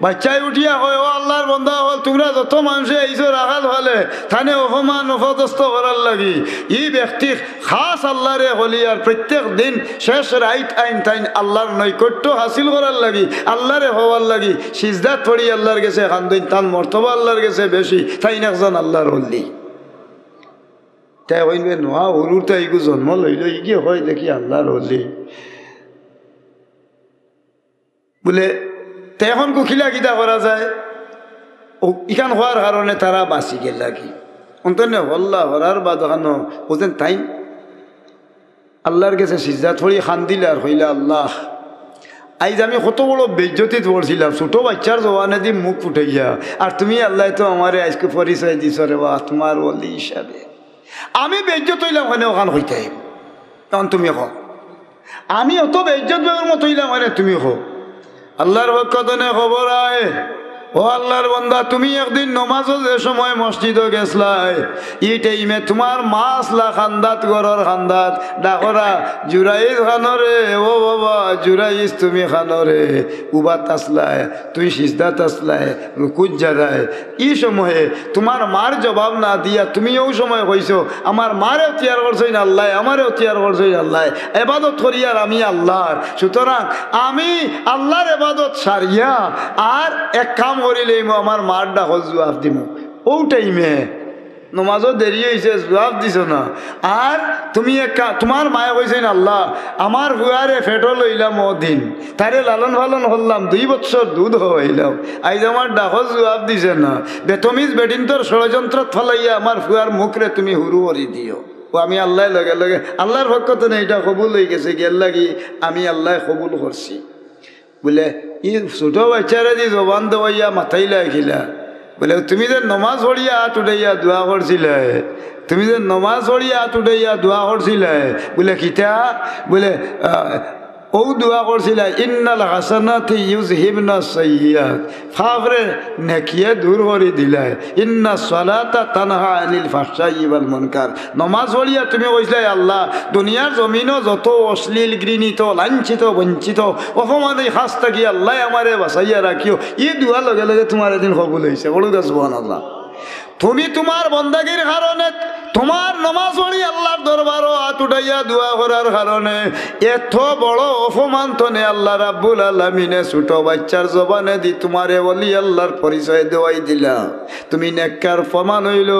বাচ্চাই উঠিয়া হয় ও আল্লাহর বন্ধা হল তোমরা যত মানুষে এইসো রাখাল হলে থানে অপমান অপদস্থ করার লাগি ই ব্যক্তি খাস আল্লাহরে হলি আর প্রত্যেক দিন শেষ রাইট আইন তাইন আল্লাহর নৈকট্য হাসিল করার লাগি আল্লাহরে হওয়ার লাগি সিজদাত পড়ি আল্লাহর গেছে খান্দইন তার মর্তবা আল্লাহর গেছে বেশি তাই একজন আল্লাহর হলি তাই হইবে নোয়া উরুর তাই জন্ম লইল ইগিয়ে হয় দেখি আল্লাহর হলি বলে তে এখন কুখিলা কিতা করা যায় ও ইখান হওয়ার কারণে তারা বাঁচি গেল লাগি অন্তনে হল্লা হরার বা দেখানো ওদের তাই আল্লাহর কাছে সিজদা থড়ি খান দিলে আর হইলে আল্লাহ আইজ আমি কত বড় বেজ্জতিত পড়ছিলাম ছোটো বাচ্চার জবানে দিয়ে মুখ ফুটাইয়া আর তুমি আল্লাহ তো আমারে আজকে পরিচয় দিছ রে বা তোমার ওলি হিসাবে আমি বেজ্জত হইলাম ওখানে ওখান হইতে তখন তুমি হো আমি অত বেজ্জত বেগর মতো হইলাম মানে তুমি হো আল্লাহর পক্ষে খবর আয় ও আল্লাহর বান্দা তুমি একদিন নমাজও যে সময় মসজিদে গেছলাই ই টাইমে তোমার মাছলা খান্দাত গরর খান্দাত ডাকরা জুরাইজ খানরে ও বাবা জুরাইজ তুমি খানরে উবাত আসলায় তুই সিজদাত আসলায় রুকুত যারায় ই সময়ে তোমার মার জবাব না দিয়া তুমিও সময় কইছো আমার মারেও তিয়ার করছই না আল্লাহ আমারেও তিয়ার করছই আল্লাহ এবাদত করিয়ার আমি আল্লাহর সুতরাং আমি আল্লাহর এবাদত সারিয়া আর এক কাম করিলে আমার মার ডাক জবাব দিব ও টাইমে নমাজও দেরি হয়েছে জবাব দিছ না আর তুমি তোমার মায়ে কইছেন আল্লাহ আমার হুয়ারে ফেটো লইলাম ও দিন তারে লালন পালন করলাম 2 বছর দুধ হইলাম আইজ আমার ডাকর জবাব দিছে না বেতমিজ বেটিন তোর ষড়যন্ত্র ফলাইয়া আমার হুয়ার মুখরে তুমি হুরু করি দিও ও আমি আল্লাহ লগে লগে আল্লাহর পক্ষ তো এটা কবুল হয়ে গেছে গেল লাগি আমি আল্লাহ কবুল করছি বলে ই ছোটো বাচ্চারা দি জবান দেওয়াইয়া মাথাই লাগিলা বলে তুমি যে নমাজ পড়িয়া হাত উঠাইয়া দোয়া করছিলে তুমি যে নমাজ পড়িয়া হাত উঠাইয়া দোয়া করছিলে বলে কিতা বলে ও দোয়া করছিলে ইন্নাল হাসানাতি ইউযহিবনা সাইয়্যাত ফাফরে নেকিয়ে দূর করে দিলাই ইন্না সালাতা তানহা আনিল ফাহশাই ওয়াল মুনকার নমাজ পড়িয়া তুমি কইছিলে আল্লাহ দুনিয়ার জমিনও যত অশ্লীল ঘৃণিত লাঞ্ছিত বঞ্চিত অপমানে খাস থাকি আল্লাহ আমারে বাঁচাইয়া রাখিও ই দোয়া লগে লগে তোমার এদিন কবুল হয়েছে বড় সুবহানাল্লাহ তুমি তোমার বন্দাগির কারণে তোমার নমাজ পড়ি আল্লাহর দরবারও হাত উঠাইয়া দোয়া করার কারণে এত বড় অপমান তনে আল্লাহ রাব্বুল আলামিনে ছোট বাচ্চার জবানে দি তোমারে বলি আল্লাহর পরিচয় দেওয়াই দিলা তুমি নেককার প্রমাণ হইল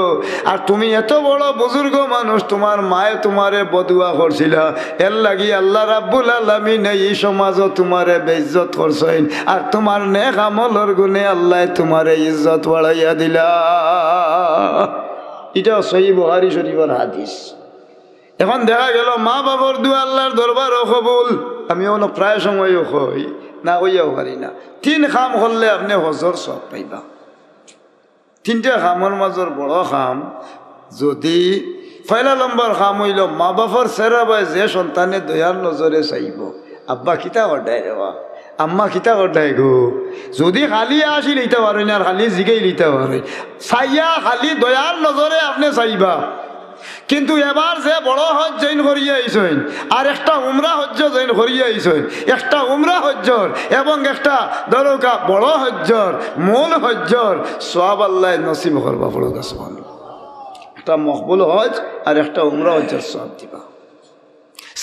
আর তুমি এত বড় বুজুর্গ মানুষ তোমার মায়ে তোমারে বদুয়া করছিলা এর লাগি আল্লাহ রাব্বুল আলামিনে এই সমাজও তোমারে বেইজ্জত করছেন আর তোমার নেক আমলের গুণে আল্লাহ তোমারে ইজ্জত বাড়াইয়া দিলা এটা সহিহ বুখারী শরীফের হাদিস এখন দেখা গেল মা বাবার দোয়া আল্লাহর দরবারও কবুল আমি অনেক প্রায় সময়ও কই না কইয়াও পারি না 3 কাম করলে আপনি হজর সব পাইবা 3টা কামের মাজর বড় কাম যদি পয়লা নম্বর কাম হইল মা বাবার চেহারা বাই যে সন্তানে দয়ার নজরে চাইব আব্বা কিতা করডাই রেবা আম্মা কিতা করডাই গো যদি খালি আসি লইতে পারেন আর খালি জিগাই লইতে পারেন চাইয়া খালি দয়ার নজরে আপনি চাইবা কিন্তু এবার যে বড় হজ জৈন করিয়া আইসেন আর একটা উমরা হজ্জ জৈন করিয়া আইসেন একটা উমরা হজ্জর এবং একটা দরকা বড় হজ্জর মূল হজ্জর সওয়াব আল্লাহ নসিব করবা পড়ুক সুবহানাল্লাহ একটা মকবুল হজ আর একটা উমরা হজ্জর সওয়াব দিবা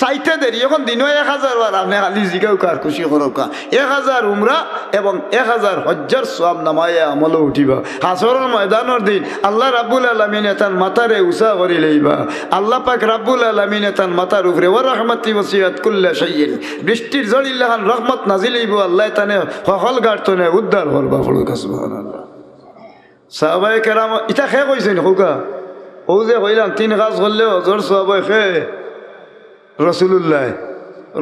চাইতে দেরি এখন দিনও 1000 বার আপনি খালি জিগাও কার খুশি করোকা 1000 উমরা এবং 1000 হজ্জর সওয়াব নামায়ে আমলে উঠিবা হাসরের ময়দানের দিন আল্লাহ রাব্বুল আলামিন তার মাথারে উসা করি লইবা আল্লাহ পাক রাব্বুল আলামিন তার মাথার উপরে ওয়া রাহমাতি ওয়াসিয়াত কুল্লা শাইইন বৃষ্টির জড়িল্লাহান রহমত নাজিল হইব আল্লাহ তানে সকল গার্তনে উদ্ধার করবা পড়ুক সুবহানাল্লাহ সাহাবায়ে কেরাম ইটা খে কইছেন হোকা ও যে কইলাম 3 কাজ করলে হজর সওয়াব খে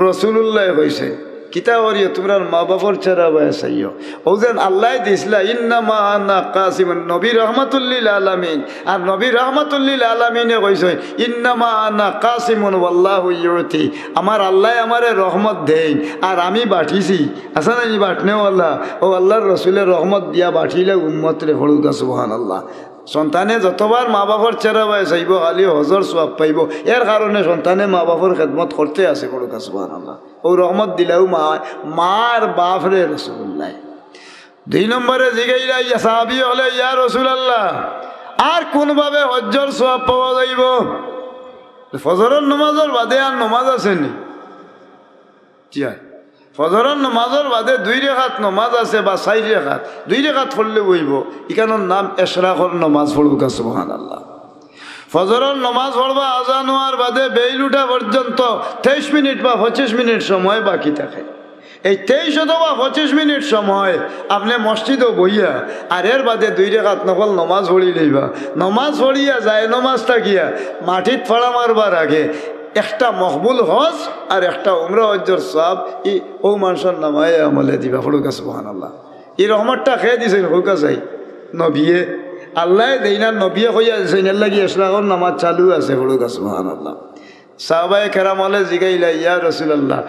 রসুল্লাহ কইছে কিতা করিও তোমরা মা বাবার চেহারা বাসাইও ও যেন আল্লাহ দিছিলা ইন্নামা আনা কাসিমুন নবী রহমাতুল্লিল আলামিন আর নবী রহমাতুল্লিল আলামিনে কইছে ইন্নামা আনা কাসিমুন ওয়াল্লাহু ইউতি আমার আল্লাহ আমারে রহমত দেন আর আমি বাটিছি আসা না বাটনে আল্লাহ ও আল্লাহর রসুলের রহমত দিয়া বাটিলে উম্মত রে হলুকা সুবহানাল্লাহ সন্তানে যতবার মা বাবার চেহারা বাই চাইব খালি হজর সওয়াব পাইব এর কারণে সন্তানে মা বাবার খেদমত করতে আছে বড় সুবহানাল্লাহ ও রহমত দিলেও মার বাপ রে রাসূলুল্লাহ 2 নম্বরে জিগাইলা ইয়া সাহাবী হলে ইয়া রাসূলুল্লাহ আর কোনভাবে হজ্জর সওয়াব পাওয়া যাইব ফজরের নামাজের বাদে আর নামাজ আছে নি জি ফজরের নামাজের বাদে 2 রাকাত নামাজ আছে বা 4 রাকাত 2 রাকাত পড়লে হইব ইকানোর নাম ইশরাকর নামাজ পড়ুকা সুবহানাল্লাহ ফজরের নামাজ পড়বা আজান হওয়ার বাদে বেইল উঠা পর্যন্ত 23 মিনিট বা 25 মিনিট সময় বাকি থাকে এই 23 অথবা 25 মিনিট সময় আপনি মসজিদও বইয়া আর এর বাদে 2 রাকাত নফল নমাজ পড়ি লইবা। নমাজ পড়িয়া যায় নমাজটা গিয়া মাটিত ফাড়া মারবার আগে একটা মকবুল হজ আর একটা উমরা হজ্জর সওয়াব ই ও মানুষের নামায় আমলে দিবা। ফড়ুকা সুবহানাল্লাহ। এই রহমতটা খেয়ে দিছেন হুকা চাই নবিয়ে আল্লাহ দেই না, নবিয়ে কইয়া দিছেন এর লাগি ইশরাকর নামাজ চালু আছে। ফড়ুকা সুবহানাল্লাহ। সাহাবায়ে কেরাম হলে জিগাইলা, ইয়া রাসূলুল্লাহ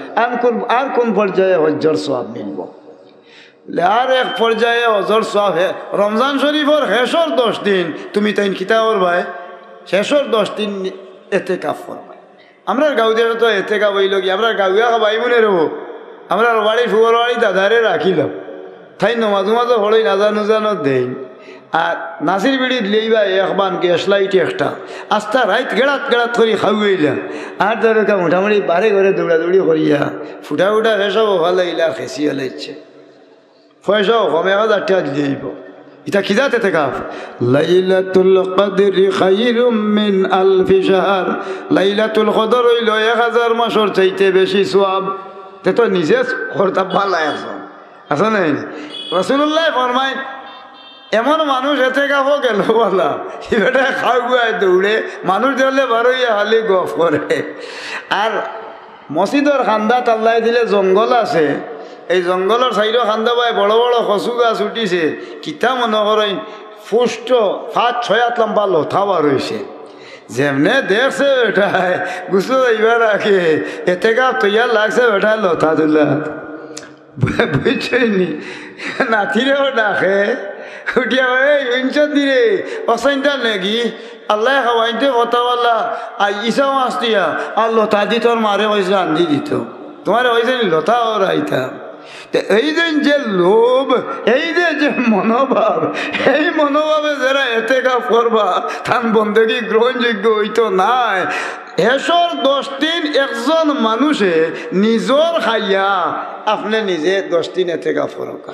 আর কোন পর্যায়ে হজ্জর সওয়াব মিলব? আর এক পর্যায়ে হজর সওয়াব রমজান শরীফের শেষর 10 দিন তুমি তাই কিতাবর ভাই শেষর 10 দিন এতেকাফ করবা। আমরা গাঁও দিয়ে তো এতেকাফ হইল কি আমরা গাঁওয়া ভাই বোনে রব, আমরা বাড়ি ফুবর বাড়ি দাদারে রাখিলাম তাই নমাজ মাঝে হড়ই নাজানো দেই আর নাসির বিড়ি দিলেইবা একবান গ্যাস লাইট একটা আস্তা রাইত গেড়াত করে খাওয়াইলা আর ধরো মোটামুটি বাড়ি ঘরে দৌড়াদৌড়ি করিয়া ফুটা ফেসব ভালো লাগিলা খেসি হলে ইচ্ছে পয়সাও কমে 1000 টাকা দিলেইব। এটা খিদাতে থেকে লাইলাতুল কদরি খায়রুম মিন আলফি শাহর। লাইলাতুল কদর হইল 1000 মাসের চাইতে বেশি সওয়াব। তে তো নিজে করতে ভালো আছে না? রাসূলুল্লাহ ফরমায় এমন মানুষ এতে গাফ গেল বলা এবারে খাওয়ায় দৌড়ে মানুষ ধরলে বারোইয়া হালি গফ করে। আর মসজিদের খান্দাত আল্লাহ দিলে জঙ্গল আছে, এই জঙ্গলের সাইডও খান্দা পায় বড় বড় কচু গাছ উঠিছে। কিতা মনে করেন ফুষ্ট 5-6 হাত লম্বা লথা বার হয়েছে। যেমনে দেখছে বেটায় গুছো যাইবার রাখে এতে গা তৈয়ার লাগছে বেটায় লথা তুলা বুঝছনি নাতিরেও ডাকে উঠিয়া দিরে অসাইনটা নাকি আল্লাহ খাওয়াইতে কথা বললা আর ইসাও মাছ দিয়া আর লতা দি তোর মারে হয়েছে রান্ধি দিত তোমার হয়েছে লতা ও রাইতা। এই যে লোভ এই যে মনোভাব এই মনোভাবে যারা এতে কাপ করবা তার বন্ধকি গ্রহণযোগ্য হইতো নাই। এসর 10 দিন একজন মানুষে নিজর খাইয়া আপনি নিজে 10 দিন এতে কাপ করবা।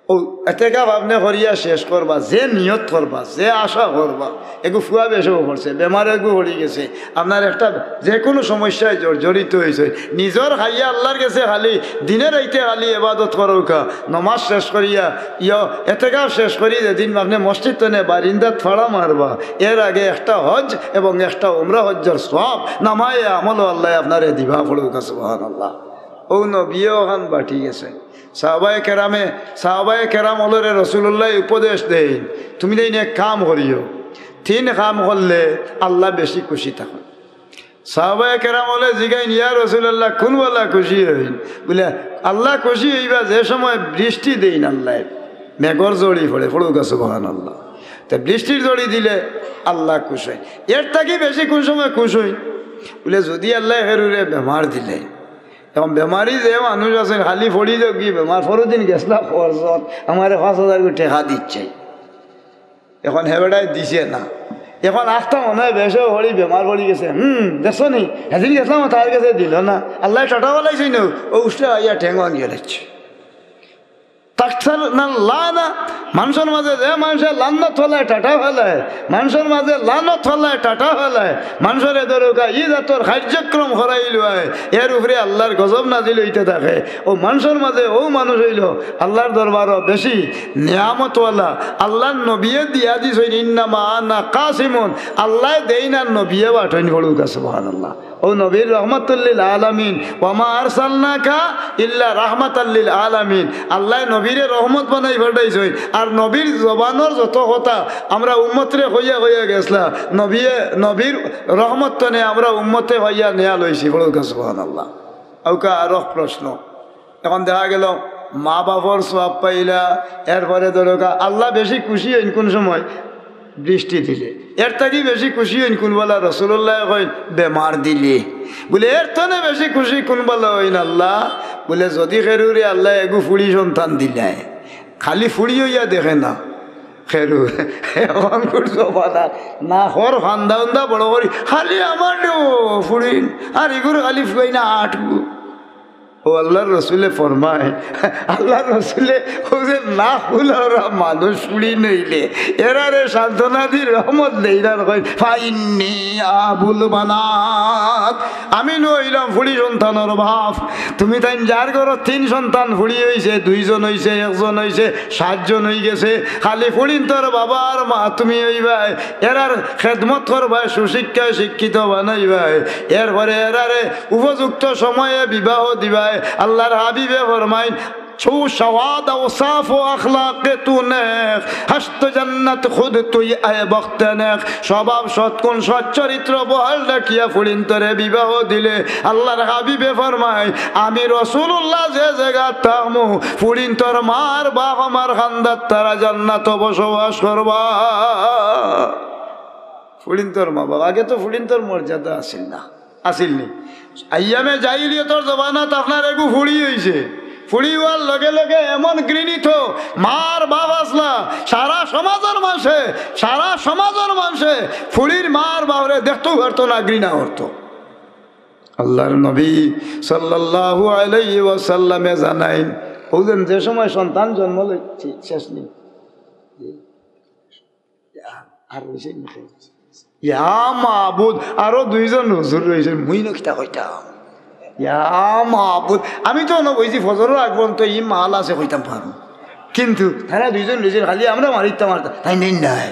ও এতে কাপ আপনি করিয়া শেষ করবা, যে নিয়ত করবা যে আশা করবা এগু ফুয়া বেশও করছে বেমার এগু হরি গেছে আপনার একটা যে কোনো সমস্যায় জড়িত হয়েছে নিজর খাইয়া আল্লাহর কাছে খালি দিনের রাইতে খালি এবাদত করৌকা নমাজ শেষ করিয়া এতে কাপ শেষ করি যেদিন আপনি মসজিদ তনে বারিন্দাত ফাড়া মারবা এর আগে একটা হজ এবং একটা উমরা হজ্জর সওয়াব নামায় আমল আল্লাহ আপনারে দিবা। ফড়ুকা সুবহানাল্লাহ। ও নবীও খান বাটি গেছে। সাহাবায়ে কেরাম হলরে রাসূলুল্লাহ উপদেশ দেন তুমি দেই এক কাম করিও, 3 কাম করলে আল্লাহ বেশি খুশি থাকেন। সাহাবায়ে কেরাম হলে জিগাইন, ইয়া রাসূলুল্লাহ কোন বলা খুশি হইন? বলে আল্লাহ খুশি হইবা যে সময় বৃষ্টি দেন আল্লাহ মেঘর জড়ি পড়ে। ফড়ুকা সুবহানাল্লাহ। তো বৃষ্টির জড়ি দিলে আল্লাহ খুশ হয়। এর থেকে বেশি কোন সময় খুশ হই? বলে যদি আল্লাহ হেরুরে বেমার দিলে। এখন বেমারি যে মানুষ আছেন খালি ফড়ি যাও কি বেমার পরদিন গেছলা খরচত আমার 5000 টাকা দিচ্ছে, এখন হেবেটাই দিছে না। এখন আস্তা মনে হয় বেশি হরি বেমার পড়ি গেছে দেখছো নি সেদিন গেছিলাম তার কাছে দিল না আল্লাহ টাটা বলাইছে না ও উষ্টা ইয়া ঠেঙ্গা নিয়ে যাচ্ছে। মানুষের মাঝে যে মানুষের লানত ফেলায় টাটা ফেলায় মানুষের মাঝে লানত ফেলায় টাটা ফেলায় মানুষের এদরকা ই জাতর কার্যক্রম হরাইল এর উপরে আল্লাহর গজব নাজিল হইতে থাকে। ও মানুষের মাঝে ও মানুষ হইল আল্লাহর দরবারও বেশি নিয়ামতওয়ালা। আল্লাহর নবিয়ে দিয়া দিস ইন্নামা আনা কাসিমুন আল্লাহ দেই না নবিয়ে বাঠইন। ফড়ুকা সুবহানাল্লাহ। ও নবীর রহমাতুল্লিল আলামিন ওয়ামা আরসালনাকা ইল্লা রাহমাতাল্লিল আলামিন আল্লাহ নবীরে রহমত বানাই ফাটাইছে। আর নবীর জবানোর যত কথা আমরা উম্মতরে হইয়া গেছলা নবীর রহমত তনে আমরা উম্মতে হইয়া নেয়া লইছি। ফড়ুকা সুবহানাল্লাহ। ওকা আরো প্রশ্ন এখন দেখা গেল মা বাপর সওয়াব পাইলা এরপরে ধরোকা আল্লাহ বেশি খুশি হইন কোন সময়? বৃষ্টি দিলে। এর থাকি বেশি খুশি হইন কোন বলা? রাসূলুল্লাহ কইন বেমার দিলে। বলে এর থানে বেশি খুশি কোন বলা হইন আল্লাহ? বলে যদি খেরুরে আল্লাহ এগু ফুড়ি সন্তান দিলায় খালি ফুড়ি হইয়া দেখে না খেরু এখন করছো না হর ফান্দা উন্দা বড় করি খালি আমার ফুড়িন আর এগুলো খালি ফুয়াই না আটগু ও আল্লাহর রসুলে ফরমায়, আল্লাহর রসুলে ও যে না হলে ওরা মানুষ ফুড়ি নইলে এরারে সান্ত্বনা দি রহমত দেইরার কই ফাইন্নি আবুল বানাত, আমি নইলাম ফুড়ি সন্তানের বাপ। তুমি তাই যার ঘর 3 সন্তান ফুড়ি হয়েছে, 2 জন হয়েছে, 1 জন হয়েছে, 7 জন হয়ে গেছে, খালি ফুড়িন তোর বাবা আর মা তুমি হইবাই, এরার খেদমত করবাই, সুশিক্ষায় শিক্ষিত বানাইবাই, এরপরে এরারে উপযুক্ত সময়ে বিবাহ দিবাই। আল্লাহর হাবিবে ফরমাইন छू शवाद औसाफ व अखलाक तू नेक हस्त जन्नत खुद तुई आए बख्त नेक। স্বভাব সৎগুণ সচ্চরিত্র বহাল রাখিয়া ফুড়িন্তরে বিবাহ দিলে আল্লাহর হাবিবে ফরমায় আমি রাসূলুল্লাহ যে জায়গা থাকমু ফুড়িন্তর মার বাপ আমার খান্দার তারা জান্নাত বসবাস করবা। ফুড়িন্তর মা বাবা আগে তো ফুড়িন্তর মর্যাদা আসিল না, আসিলনি। আইয়ামে জাহিলিয়তর জমানাত আপনার এগু ফুড়ি হয়েছে, ফুড়ি হওয়ার লগে লগে এমন ঘৃণিত মার বাপ আসলা সারা সমাজের মানুষে ফুড়ির মার বাপরে দেখতেও পারতো না, ঘৃণা করতো। আল্লাহর নবী সাল্লাল্লাহু আলাইহি ওয়াসাল্লামে জানাইন ওজন যে সময় সন্তান জন্ম লইছি শেষ নেই আর ইয়া মাহবুদ, আরো 2 জন হুজুর রয়েছে, মুই নকিতা কইতাম ইয়া মাহবুদ। আমি তো বলছি ফজরের আগ পর্যন্ত ই মাল আছে কইতাম পারো, কিন্তু তারা 2 জন রয়েছে খালি আমরা মারিতাম তাই নেই নাই